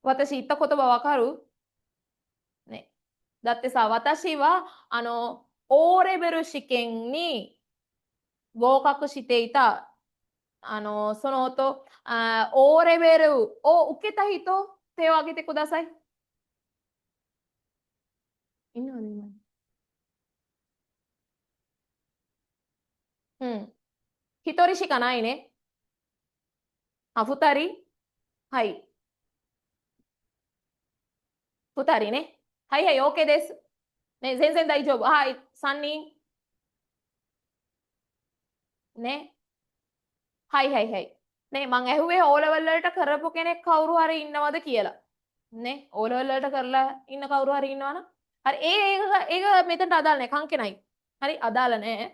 [SPEAKER 1] 私言った言葉わかるね。だってさ、私は、O レベル試験に合格していた。その後、O レベルを受けた人、手を挙げてください。いいのね。うん。一人しかないね。あ、二人はい。二人ね。はいはい、OK です。ね、全然大丈夫。はい、三人。ね。はいはいはい。නේ මං ඇහුවේ O level වලට කරපු කෙනෙක් කවුරු හරි ඉන්නවද කියලා. නේ O level වලට කරලා ඉන්න කවුරු හරි ඉන්නවනම් හරි ඒක මෙතනට අදාළ නැහැ කංකෙනයි. හරි අදාළ නැහැ.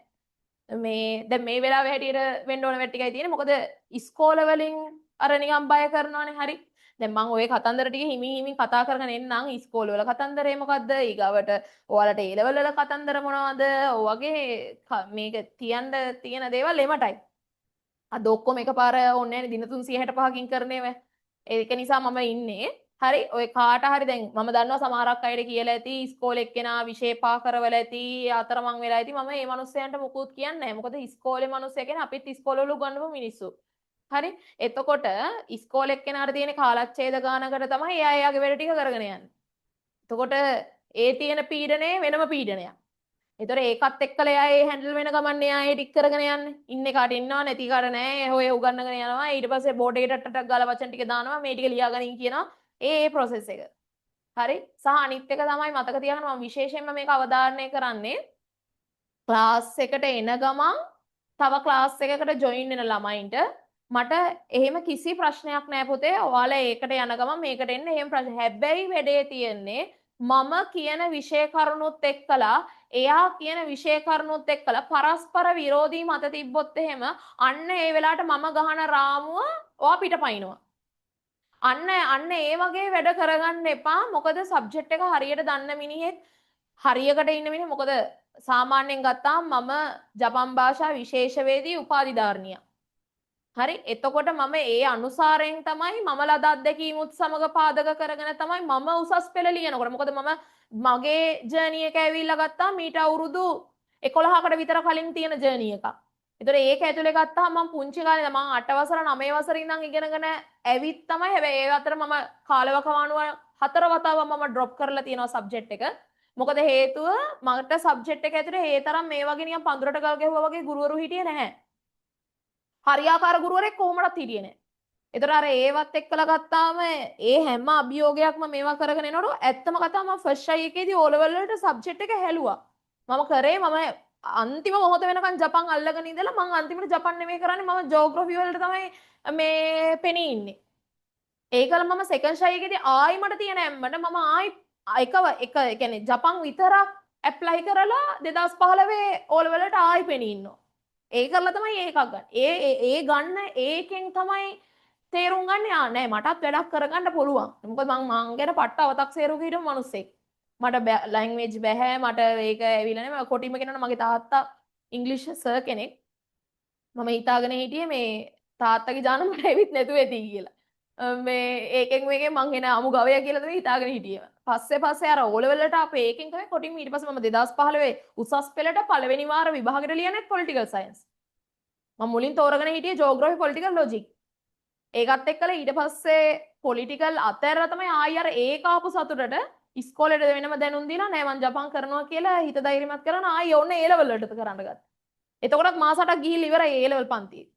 [SPEAKER 1] මේ දැන් මේ වෙලාවේ හැටියට වෙන්න ඕන වැඩ ටිකයි තියෙන්නේ. මොකද ඉස්කෝල වලින් අර නිකන් බය කරනවනේ. හරි. දැන් මම ওই කතන්දර ටික හිමින් හිමින් කතා කරගෙන එන්නම්. ඉස්කෝල වල කතන්දරේ මොකද්ද? ඊගාවට ඔයාලට A level වල කතන්දර මොනවද? ඔය වගේ මේක තියන්න තියෙන දේවල් එමටයි. අද ඔක්කොම එකපාර ඕනේ නැහැ දින 365කින් කරනේව. ඒක නිසා මම ඉන්නේ. හරි ඔය කාට හරි දැන් මම දන්නවා සමහරක් අයට කියලා ඇති ඉස්කෝලේ එක්කෙනා විෂේපා කරවල ඇති අතරමං වෙලා ඇති මම මේ මිනිස්සයන්ට මුකුත් කියන්නේ නැහැ. මොකද ඉස්කෝලේ මිනිස්සය කියන්නේ අපිත් ඉස්කෝලවල උගන්වපු මිනිස්සු. හරි එතකොට ඉස්කෝලේ එක්කෙනාට තියෙන කාලච්ඡේද ගානකට තමයි එයා එයාගේ වැඩ ටික කරගෙන යන්නේ. එතකොට ඒ තියෙන පීඩනය වෙනම පීඩනයක්. ඒතර ඒකත් එක්කලා එයා ඒ හැන්ඩල් වෙන ගමන් එයා ඒ ටික කරගෙන යන්නේ. ඉන්නේ කාට ඉන්නවා නැති කාට නැහැ. ඔය උගන්නගෙන යනවා. ඊට පස්සේ බෝඩ් එකට ටටක් ගාලා වචන ටික දානවා. මේ ටික ලියාගනින් කියනවා. ඒ ප්‍රොසෙස් එක. හරි? සහ අනිත් එක තමයි මතක තියාගන්න මම විශේෂයෙන්ම මේක අවධාරණය කරන්නේ ක්ලාස් එකට එන ගමන් තව ක්ලාස් එකකට ජොයින් වෙන ළමයින්ට මට එහෙම කිසි ප්‍රශ්නයක් නැහැ පුතේ. ඔයාලා ඒකට යන ගමන් මේකට එන්න එහෙම ප්‍රශ්න. හැබැයි වැඩේ තියෙන්නේ මම කියන විෂය කරුණුත් එක්කලා එයා කියන විෂය කරුණුත් එක්කලා පරස්පර විරෝධී මත තිබ්බොත් එහෙම අන්න ඒ වෙලාවට මම ගහන රාමුව ඔයා පිටපයින්නවා. අන්න ඒ වගේ වැඩ කරගන්න එපා. මොකද සබ්ජෙක්ට් එක හරියට දන්න මිනිහෙක් හරියකට ඉන්න මිනිහ මොකද සාමාන්‍යයෙන් ගත්තාම මම ජපන් භාෂා විශේෂවේදී උපාධිධාරණියක්. හරි එතකොට මම ඒ අනුසාරයෙන් තමයි මම ලද අත්දැකීමුත් සමග පාදක කරගෙන තමයි මම උසස් පෙළ ලියනකොට මොකද මම මගේ ජර්නි එක ඇවිල්ලා ගත්තා මීට අවුරුදු 11කට විතර කලින් තියෙන ජර්නි එකක්. ඒතර ඒක ඇතුලේ ගත්තාම මම පුංචි කාලේ මම 8 වසර 9 වසර ඉඳන් ඉගෙනගෙන ඇවිත් තමයි හැබැයි ඒ අතර මම කාලවකවානුව 4 වතාවක් මම ඩ්‍රොප් කරලා තියෙනවා සබ්ජෙක්ට් එක. මොකද හේතුව මට සබ්ජෙක්ට් එක ඇතුලේ ඒ තරම් මේ වගේ නිකන් පඳුරට ගල් ගැහුවා වගේ ගුරුවරු හිටියේ නැහැ. හරියාකාර ගුරුවරයෙක් කොහොමවත් හිටියේ නැහැ. ඒතර අර ඒවත් එක්කලා ගත්තාම ඒ හැම අභියෝගයක්ම මේවා කරගෙන එනකොට ඇත්තම කතාව මම ෆස්ට් ට්‍රයි එකේදී O level වලට සබ්ජෙක්ට් එක හැලුවා. මම කරේ මම අන්තිම මොහොත වෙනකන් ජපන් අල්ලගෙන ඉඳලා මම අන්තිමට ජපන් නෙමෙයි කරන්නේ මම ජෝග්‍රෆි වලට තමයි මේ පෙනී ඉන්නේ. ඒකල මම සෙකන්ඩ් ට්‍රයි එකේදී ආයි මට තියෙන ඇම්මට මම ආයි එක කියන්නේ ජපන් විතරක් ඇප්ලයි කරලා 2015 O level වලට ආයි පෙනී ඉන්නවා. ඒ කරලා තමයි ඒකක් ගන්න. ඒ ගන්න ඒකෙන් තමයි තේරුම් ගන්න නෑ මටත් වැඩක් කරගන්න පුළුවන්. මොකද මං ගැන පට්ට අවතක්සේරුක හිටපු මිනිස්සෙක්. මට ලැන්ග්වේජ් බැහැ මට ඒක ඇවිල්ලා නෑ මම කොටිම කියනවනේ මගේ තාත්තා ඉංග්‍රීසි සර් කෙනෙක්. මම හිතාගෙන හිටියේ මේ තාත්තගේ ජාන මට ඇවිත් නැතුව ඇති කියලා. මේ ඒකෙන් මේකෙන් මං එන අමු ගවය කියලා තමයි හිතාගෙන හිටියේ. පස්සේ අර O level වලට අපේ ඒකෙන් තමයි කොටිම ඊට පස්සේ මම 2015 උසස් පෙළට පළවෙනි වාර විභාගෙට ලියන්නේ පොලිටිකල් සයන්ස්. මම මුලින් තෝරගෙන හිටියේ ජෝග්‍රෆි පොලිටිකල් ලොජික්. ඒකත් එක්කලා ඊට පස්සේ පොලිටිකල් අතහැරලා තමයි ආයි අර ඒක ආපු සතුටට ඉස්කෝලේට වෙනම දැනුම් දීලා නෑ මං ජපන් කරනවා කියලා හිත ධෛර්යමත් කරන ආයි ඕන්න ඒ ලෙවල් වලට කරන්න ගත්තා. එතකොටත් මාස 8ක් ගිහිල්ලා ඉවරයි ඒ ලෙවල් පන්තියේ.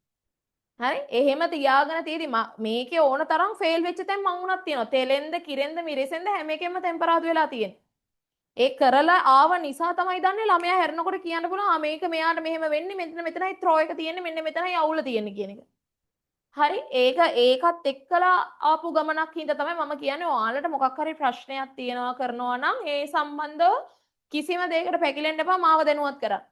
[SPEAKER 1] හරි එහෙම තියාගෙන තියෙදි මේකේ ඕන තරම් ෆේල් වෙච්ච තැන් මං උනත් තියෙනවා. තෙලෙන්ද කිරෙන්ද මිරිසෙන්ද හැම එකෙම ටෙම්පරාදු වෙලා තියෙනවා. ඒ කරලා ආව නිසා තමයි දන්නේ ළමයා හැරෙනකොට කියන්න පුළුවන් මේක මෙයාට මෙහෙම වෙන්නේ මෙතනයි ත්‍රෝ එක තියෙන්නේ මෙන්න මෙතනයි අවුල තියෙන්නේ කියන එක. හරි ඒකත් එක්කලා ආපු ගමනක් හින්දා තමයි මම කියන්නේ ඔයාලට මොකක් හරි ප්‍රශ්නයක් තියෙනවා කරනවා නම් ඒ සම්බන්ධව කිසිම දෙයකට පැකිලෙන්න එපා මාව දැනුවත් කරන්න.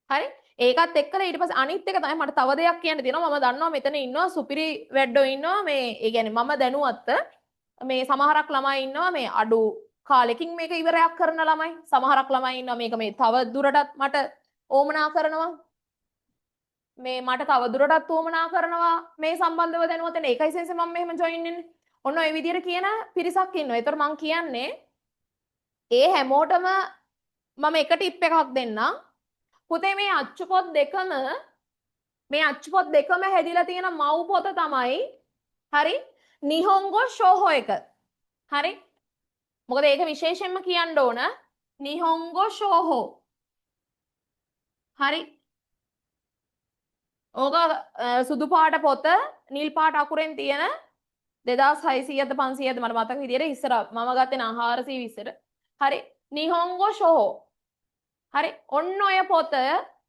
[SPEAKER 1] හරි ඒකත් එක්කලා ඊට පස්සේ අනිත් එක තමයි මට තව දෙයක් කියන්න තියෙනවා මම දන්නවා මෙතන ඉන්නවා සුපිරි වැඩෝ ඉන්නවා මේ ඒ කියන්නේ මම දැනුවත් මේ සමහරක් ළමයි ඉන්නවා මේ අඩු කාලෙකින් මේක ඉවරයක් කරන ළමයි සමහරක් ළමයි ඉන්නවා මේක මේ තව දුරටත් මට ඕමනා කරනවා මේ මට තව දුරටත් උවමනා කරනවා මේ සම්බන්ධව දැනුවත් වෙන්න. ඒකයි සෙන්සේ මම මෙහෙම ජොයින් වෙන්නේ. ඔන්න ඔය විදිහට කියන පිරිසක් ඉන්නවා. ඒතර මම කියන්නේ ඒ හැමෝටම මම එක ටිප් එකක් දෙන්නම්. පුතේ මේ අච්චුපොත් දෙකම හැදිලා තියෙන මව් පොත තමයි හරි නිහොංගෝ ෂෝහෝ එක. හරි? මොකද ඒක විශේෂයෙන්ම කියන්න ඕන නිහොංගෝ ෂෝහෝ. හරි? ඕක සුදු පාට පොත නිල් පාට අකුරෙන් තියෙන 2600ද 500ද මට මතක විදියට ඉස්සර මම ගත්තේ 420ට. හරි නිහොංගෝ ෂෝහෝ. හරි ඔන්න ඔය පොත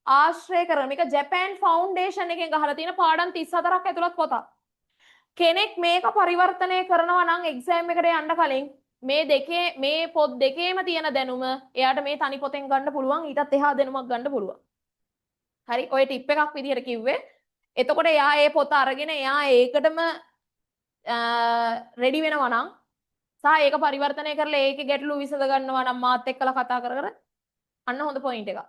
[SPEAKER 1] ආශ්‍රය කරන මේක ජපාන් ෆවුන්ඩේෂන් එකෙන් ගහලා තියෙන පාඩම් 34ක් ඇතුළත් පොතක්. කෙනෙක් මේක පරිවර්තනය කරනවා නම් එක්සෑම් එකට යන්න කලින් මේ පොත් දෙකේම තියෙන දැනුම එයාට මේ තනි පොතෙන් ගන්න පුළුවන් ඊටත් එහා දැනුමක් ගන්න පුළුවන්. හරි ඔය ටිප් එකක් විදිහට කිව්වේ. එතකොට එයා ඒ පොත අරගෙන එයා ඒකටම රෙඩි වෙනවා නම් සහ ඒක පරිවර්තනය කරලා ඒකේ ගැටලු විසඳ ගන්නවා නම් මාත් එක්කලා කතා කර කර අන්න හොඳ පොයින්ට් එකක්.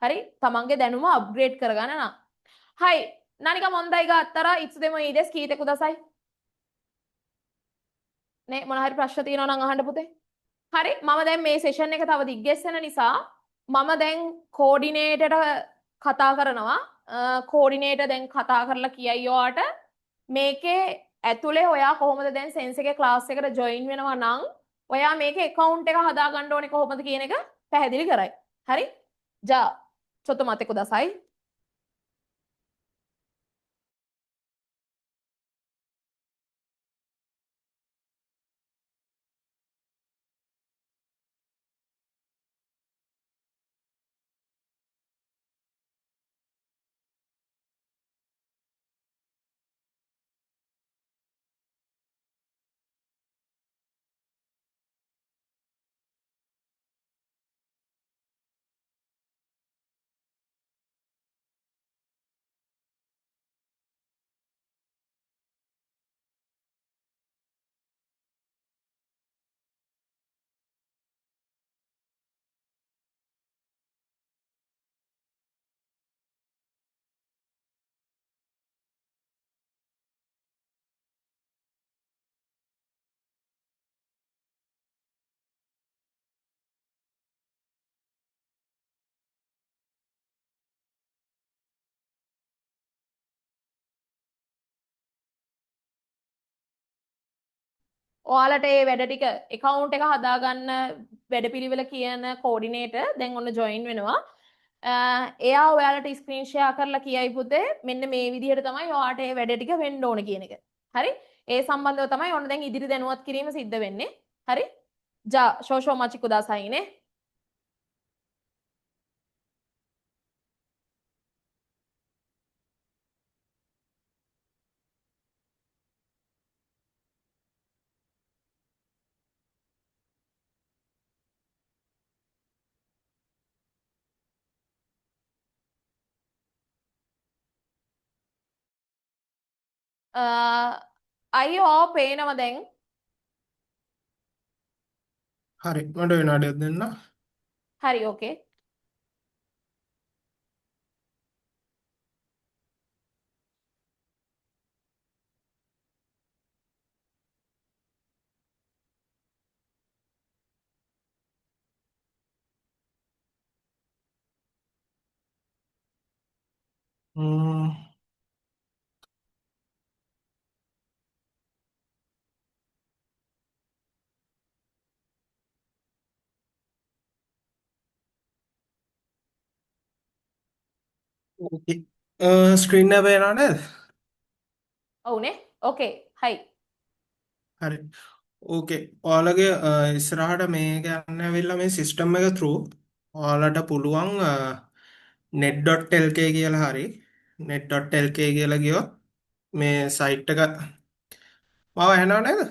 [SPEAKER 1] හරි තමන්ගේ දැනුම අප්ග්‍රේඩ් කරගන්න නම්. හයි何か問題があったらいつでもいいです。聞いてください。නේ මොන හරි ප්‍රශ්න තියෙනවා නම් අහන්න පුතේ. හරි මම දැන් මේ සෙෂන් එක තව දිග්ගැස්සෙන නිසා මම දැන් කෝඩිනේටර්ට කතා කරනවා. කෝඩිනේටර් දැන් කතා කරලා කියයි ඔයාට මේකේ ඇතුලේ ඔයා කොහොමද දැන් සෙන්ස් එකේ ක්ලාස් එකට ජොයින් වෙනවා නම් ඔයා මේකේ account එක හදා ගන්න ඕනේ කොහොමද කියන එක පැහැදිලි කරයි. හරි? ජා චොත්ත මතේ කුදාසයි. ඔයාලට මේ වැඩ ටික account එක හදාගන්න වැඩපිළිවෙල කියන කෝඩිනේටර් දැන් ඔන්න ජොයින් වෙනවා. එයා ඔයාලට ස්ක්‍රීන් ෂෙයා කරලා කියයි පුතේ මෙන්න මේ විදිහට තමයි ඔයාලට මේ වැඩ ටික වෙන්න ඕන කියන එක. හරි? ඒ සම්බන්ධව තමයි ඔන්න දැන් ඉදිරි දැනුවත් කිරීම සිද්ධ වෙන්නේ. හරි? ජා ෂෝෂෝ මචි කුදාසයි නේ. අයියෝ පේනවා දැන්.
[SPEAKER 2] හරි මට විනාඩියක් දෙන්න.
[SPEAKER 1] හරි ඕකේ.
[SPEAKER 2] ම්ම්, ස්ක්‍රීන් එක පේනව නේද?
[SPEAKER 1] ඔව් නේ. ඕකේ. හයි.
[SPEAKER 2] හරි ඕකේ ඔයාලගේ ඉස්සරහට මේක යන්න ඇවිල්ලා මේ සිස්ටම් එක through ඔයාලට පුළුවන් net.lk කියලා හරි net.lk කියලා ගියොත් මේ සයිට් එක මාව ඇහෙනව නේද?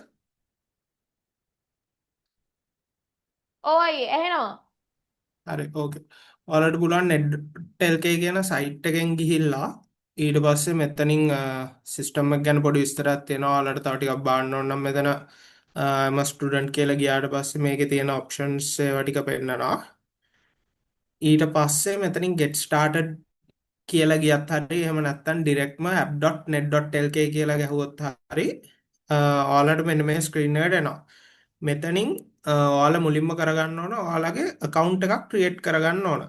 [SPEAKER 1] ඕයි ඇහෙනවා.
[SPEAKER 2] හරි ඕකේ. ඔයාලට පුළුවන් net.lk කියන සයිට් එකෙන් ගිහිල්ලා ඊට පස්සේ මෙතනින් සිස්ටම් එක ගැන පොඩි විස්තරයක් තියෙනවා. ඔයාලට තව ටිකක් බලන්න ඕන නම් මෙතන I'm a student කියලා ගියාට පස්සේ මේකේ තියෙන options ඒවා ටික පෙන්නනවා. ඊට පස්සේ මෙතනින් get started කියලා ගියත් හරි එහෙම නැත්නම් ඩිරෙක්ට්ම app.net.lk කියලා ගැහුවොත් හරි ඔයාලට මෙන්න මේ ස්ක්‍රීන් එකට එනවා. මෙතනින් ඔයාලා මුලින්ම කරගන්න ඕන ඔයාලගේ account එකක් create කරගන්න ඕන.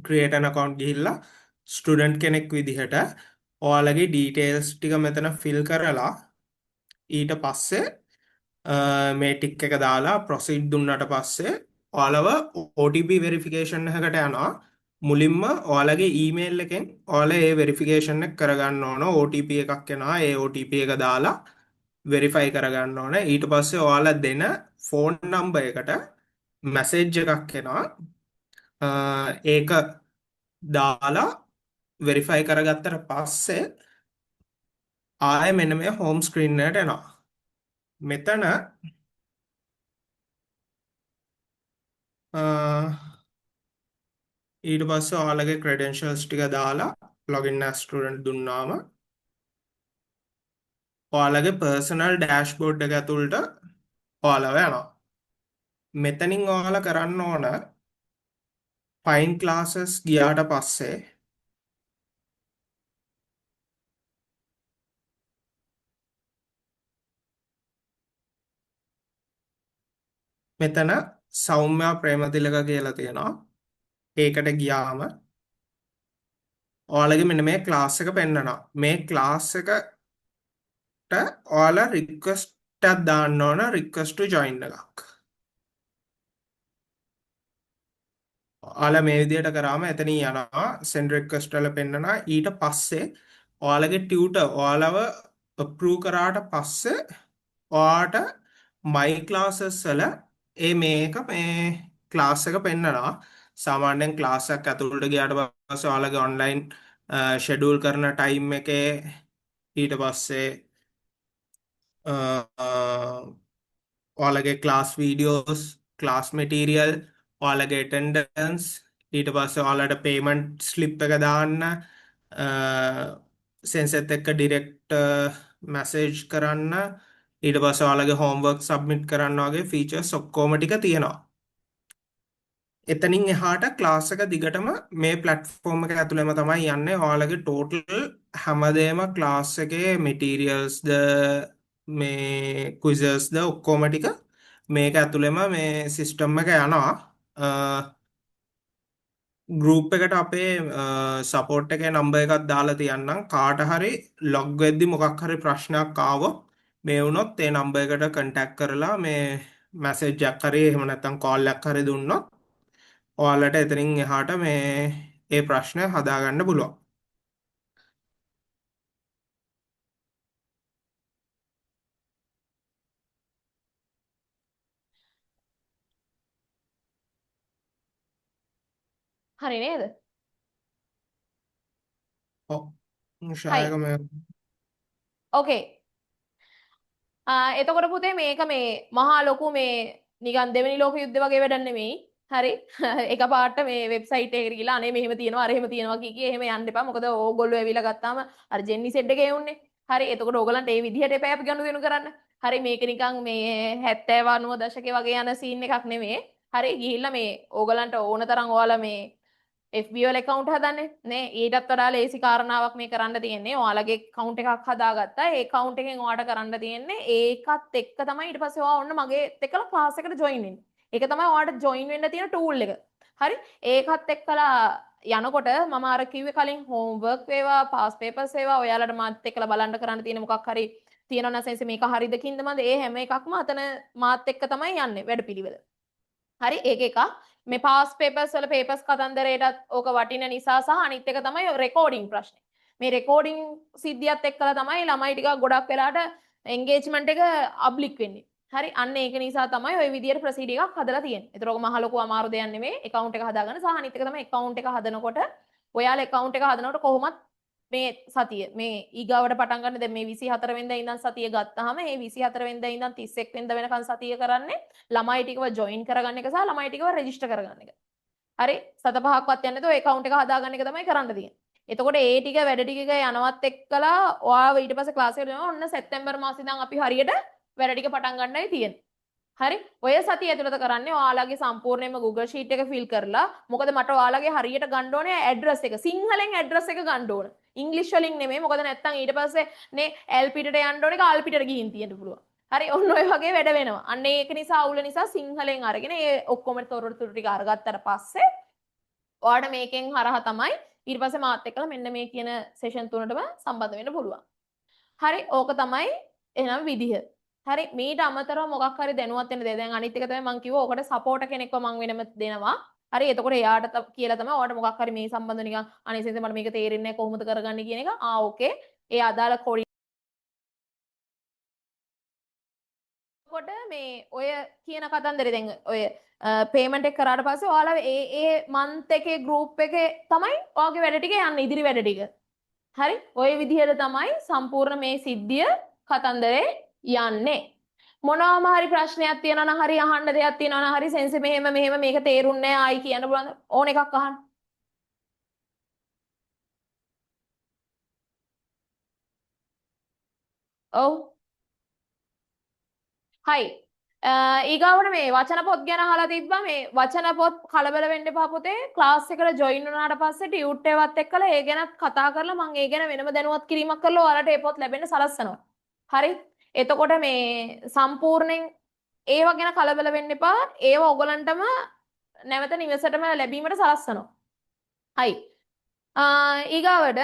[SPEAKER 2] create an account ගිහිල්ලා ස්ටුඩන්ට් කෙනෙක් විදිහට ඔයාලගේ details ටික මෙතන fill කරලා ඊට පස්සේ මේ ටික් එක දාලා proceed දුන්නට පස්සේ ඔයාලව OTP verification එකකට යනවා. මුලින්ම ඔයාලගේ email එකෙන් ඔයාලා ඒ verification එක කරගන්න ඕන. OTP එකක් එනවා. ඒ OTP එක දාලා verify කරගන්න ඕන. ඊට පස්සේ ඔයාලා දෙන phone number එකට message එකක් එනවා. ඒක දාලා වෙරිෆයි කරගත්තට පස්සේ ආයෙ මෙන්න මේ හෝම් ස්ක්‍රීන් එකට එනවා. මෙතන ඊට පස්සේ ඔයාලගේ credentials ටික දාලා login as student දුන්නාම ඔයාලගේ personal dashboard එක ඇතුළට ඔයාලව යනවා. මෙතනින් ඔයාලා කරන්න ඕන find classes ගියාට පස්සේ මෙතන සෞම්‍යා ප්‍රේමතිලක කියලා තියෙනවා. ඒකට ගියාම ඔයාලගේ මෙන්න මේ ක්ලාස් එක පෙන්නනවා. මේ ක්ලාස් එකට ඔයාලා රික්වෙස්ට් එකක් දාන්න ඕන රික්වෙස්ට් ටු ජොයින් එකක්. ඔයාලා මේ විදිහට කරාම එතනින් යනවා send request වල පෙන්නනවා. ඊට පස්සේ ඔයාලගේ ටියුටර් ඔයාලව approve කරාට පස්සේ ඔයාට my classes වල මේ ක්ලාස් එක පෙන්නනවා. සාමාන්‍යයෙන් ක්ලාස් එකක් ඇතුළට ගියාට පස්සේ ඔයාලගේ online schedule කරන time එකේ ඊට පස්සේ ඔයාලගේ ක්ලාස් වීඩියෝස් ක්ලාස් මටීරියල් ඔයාලගේ attendance ඊට පස්සේ ඔයාලට payment slip එක දාන්න සෙන්සෙත් එක්ක direct message කරන්න ඊට පස්සේ ඔයාලගේ homework submit කරන්න වගේ features ඔක්කොම ටික තියෙනවා. එතනින් එහාට ක්ලාස් එක දිගටම මේ platform එක ඇතුළේම තමයි යන්නේ. ඔයාලගේ total හැමදේම ක්ලාස් එකේ materials ද මේ quizzes ද ඔක්කොම ටික මේක ඇතුළෙම මේ සිස්ටම් එක යනවා. ගෲප් එකට අපේ සපෝට් එකේ නම්බර් එකක් දාලා තියන්නම්. කාට හරි ලොග් වෙද්දි මොකක් හරි ප්‍රශ්නයක් ආවොත් මේ වුණොත් ඒ නම්බර් එකට කන්ටැක්ට් කරලා මේ මැසේජ් එකක් හරි එහෙම නැත්නම් කෝල් එකක් හරි දුන්නොත් ඔයාලට එතනින් එහාට මේ ඒ ප්‍රශ්න හදාගන්න පුළුවන්.
[SPEAKER 1] හරි නේද?
[SPEAKER 2] ඔව්.
[SPEAKER 1] හයි.
[SPEAKER 2] ෂායක මේ
[SPEAKER 1] ඕකේ. එතකොට පුතේ මේක මේ මහා ලොකු මේ නිකන් දෙවෙනි ලෝක යුද්ධ වගේ වැඩක් නෙමෙයි. හරි. එකපාරට මේ වෙබ්සයිට් එකට ගිහලා අනේ මෙහෙම තියෙනවා අර එහෙම තියෙනවා කී එහෙම යන්න එපා. මොකද ඕගොල්ලෝ ඇවිල්ලා ගත්තාම අර ජෙන්නි සෙට් එකේ උන්නේ. හරි. එතකොට ඕගලන්ට ඒ විදිහට එපා අපි ගනුදෙනු කරන්න. හරි මේක නිකන් මේ 70 90 දශකේ වගේ යන සීන් එකක් නෙමෙයි. හරි ගිහිල්ලා මේ ඕගලන්ට ඕන තරම් ඔයාලා මේ FB වල account හදන්නේ නේ ඊටත් වඩා ලේසි කාරණාවක් මේ කරන්න තියෙන්නේ ඔයාලගේ account එකක් හදාගත්තා ඒ account එකෙන් ඔයාලට කරන්න තියෙන්නේ ඒකත් එක්ක තමයි ඊට පස්සේ ඔයා ඔන්න මගේ එක්කලා class එකට join වෙන්නේ ඒක තමයි ඔයාලට join වෙන්න තියෙන tool එක හරි ඒකත් එක්කලා යනකොට මම අර කිව්වේ කලින් homework වේවා past papers වේවා ඔයාලට මාත් එක්කලා බලන්න කරන්න තියෙන මොකක් හරි තියෙනවා නම් සෙන්ස් මේක හරිද කින්දමද ඒ හැම එකක්ම අතන මාත් එක්ක තමයි යන්නේ වැඩපිළිවෙල හරි ඒක එකක් මේ පාස් පේපර්ස් වල පේපර්ස් කතන්දරයටත් ඕක වටින නිසා සහ අනිත් එක තමයි රෙකෝඩින් ප්‍රශ්නේ. මේ රෙකෝඩින් සිද්ධියත් එක්කලා තමයි ළමයි ටිකක් ගොඩක් වෙලාට engagement එක අබ්ලික් වෙන්නේ. හරි අන්න ඒක නිසා තමයි ওই විදියට ප්‍රොසීඩ් එකක් හදලා තියෙන්නේ. ඒතර ඔක මහ ලොකු අමාරු දෙයක් නෙමෙයි. account එක හදාගන්න සහ අනිත් එක තමයි account එක හදනකොට ඔයාලා account එක හදනකොට කොහොමත් මේ සතිය මේ ඊගාවට පටන් ගන්න දැන් මේ 24 වෙනිදා ඉඳන් සතිය ගත්තාම මේ 24 වෙනිදා ඉඳන් 31 වෙනිදා වෙනකන් සතිය කරන්නේ ළමයි ටිකව ජොයින් කරගන්න එක සහ ළමයි ටිකව රෙජිස්ටර් කරගන්න එක. හරි සත පහක්වත් යන්නේ නැතුව account එක හදාගන්න එක තමයි කරන්න තියෙන්නේ. එතකොට ඒ ටික වැඩ ටික යනවත් එක්කලා ඔයාව ඊට පස්සේ ක්ලාස් එකට යනවා ඔන්න සැප්තැම්බර් මාසේ ඉඳන් අපි හරියට වැඩ ටික පටන් ගන්නයි තියෙන්නේ. හරි ඔය සතිය ඇතුළත කරන්නේ ඔයාලගේ සම්පූර්ණයෙන්ම Google Sheet එක fill කරලා මොකද මට ඔයාලගේ හරියට ගන්න ඕනේ ඇඩ්‍රස් එක සිංහලෙන් ඇඩ්‍රස් එක ගන්න ඕන. ඉංග්‍රීසි වලින් නෙමෙයි මොකද නැත්තම් ඊට පස්සේ නේ එල් පිටට යන්න ඕනේ කාල් පිටට ගිහින් තියෙන්න පුළුවන්. හරි ඔන්න ඔය වගේ වැඩ වෙනවා. අන්න ඒක නිසා අවුල නිසා සිංහලෙන් අරගෙන ඒ ඔක්කොම තොරතුරු ටික අරගත්තට පස්සේ ඔයාලට මේකෙන් හරහා තමයි ඊට පස්සේ මාත් එක්කලා මෙන්න මේ කියන සෙෂන් තුනටම සම්බන්ධ වෙන්න පුළුවන්. හරි ඕක තමයි එහෙනම් විදිහ. හරි මීට අමතරව මොකක් හරි දැනුවත් වෙන්න දෙය. දැන් අනිත් එක තමයි මම කිව්වා ඔකට සපෝට් කෙනෙක්ව මම වෙනම දෙනවා. හරි එතකොට එයාට කියලා තමයි ඔයාලට මොකක් හරි මේ සම්බන්ධව නිකන් අනිසෙන්ද මට මේක තේරෙන්නේ නැහැ කොහොමද කරගන්නේ කියන එක. ඕකේ. ඒ අදාළ කොඩි කොට මේ ඔය කියන කතන්දරේ දැන් ඔය පේමන්ට් එක කරාට පස්සේ ඔයාලා ඒ මන්ත් එකේ ගෲප් එකේ තමයි ඔයාගේ වැඩ ටික යන්නේ ඉදිරි වැඩ ටික. හරි ඔය විදිහට තමයි සම්පූර්ණ මේ සිද්ධිය කතන්දරේ යන්නේ. මොනවාම හරි ප්‍රශ්නයක් තියෙනවා නම් හරි අහන්න දෙයක් තියෙනවා නම් හරි සෙන්සර් මෙහෙම මේක තේරුන්නේ නැහැ ආයි කියන්න පුළුවන් ඕන එකක් අහන්න. ඔව්. හයි. ඊගාවට මේ වචන පොත් ගැන අහලා තිබ්බා මේ වචන පොත් කලබල වෙන්න එපා පුතේ ක්ලාස් එකට ජොයින් වුණාට පස්සේ ටියුට් එකවත් එක්කලා ඒ ගැන කතා කරලා මම ඒ ගැන වෙනම දැනුවත් කිරීමක් කරලා ඔයාලට ඒ පොත් ලැබෙන්න සලස්සනවා. හරි? එතකොට මේ සම්පූර්ණයෙන් ඒව ගැන කලබල වෙන්න එපා. ඒව ඔයගලන්ටම නැවත නිවසටම ලැබීමට සලස්සනවා. හයි. ඊගාවට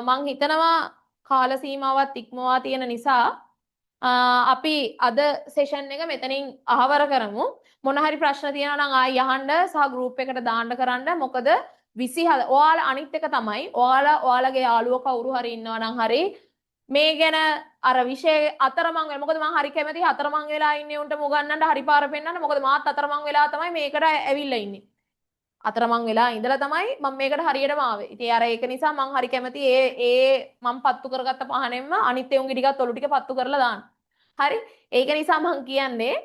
[SPEAKER 1] මං හිතනවා කාල සීමාවත් ඉක්මවා තියෙන නිසා අපි අද සෙෂන් එක මෙතනින් අහවර කරමු. මොන හරි ප්‍රශ්න තියෙනවා නම් ආයි අහන්න සහ ගෲප් එකට දාන්න කරන්න. මොකද 27 ඔයාලා අනිත් එක තමයි ඔයාලගේ යාළුවෝ කවුරු හරි ඉන්නවා නම් හරි මේ ගැන අර විෂය අතරමං වෙලා මොකද මම හරි කැමති අතරමං වෙලා ඉන්නේ උන්ට මුගන්නන්න හරි පාර පෙන්නන්න. මොකද මාත් අතරමං වෙලා තමයි මේකට ඇවිල්ලා ඉන්නේ. අතරමං වෙලා ඉඳලා තමයි මම මේකට හරියටම ආවේ. ඉතින් අර ඒක නිසා මම හරි කැමති ඒ මම පත්තු කරගත්ත පහනෙන්ම අනිත් ඒුන්ගේ ටිකත් ඔලු ටික පත්තු කරලා දාන්න. හරි? ඒක නිසා මම කියන්නේ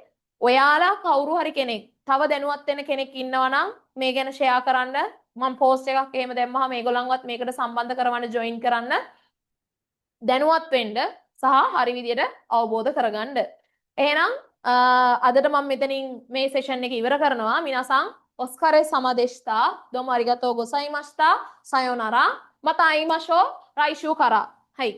[SPEAKER 1] ඔයාලා කවුරු හරි කෙනෙක් තව දැනුවත් වෙන කෙනෙක් ඉන්නවා නම් මේ ගැන ෂෙයා කරන්න. මම පෝස්ට් එකක් එහෙම දැම්මහම මේගොල්ලන්වත් මේකට සම්බන්ධ කරවන්න ජොයින් කරන්න. දැනුවත් වෙන්න සහ හරි විදියට අවබෝධ කරගන්න. එහෙනම් අදට මම මෙතනින් මේ සෙෂන් එක ඉවර කරනවා. මිනාසං ඔස්කාරේ සමදෙෂ්තා දොමු අරිගතෝ ගොසයිමස්තා සයෝනාරා මතා අයිමෂෝ රයිෂු කරා. හයි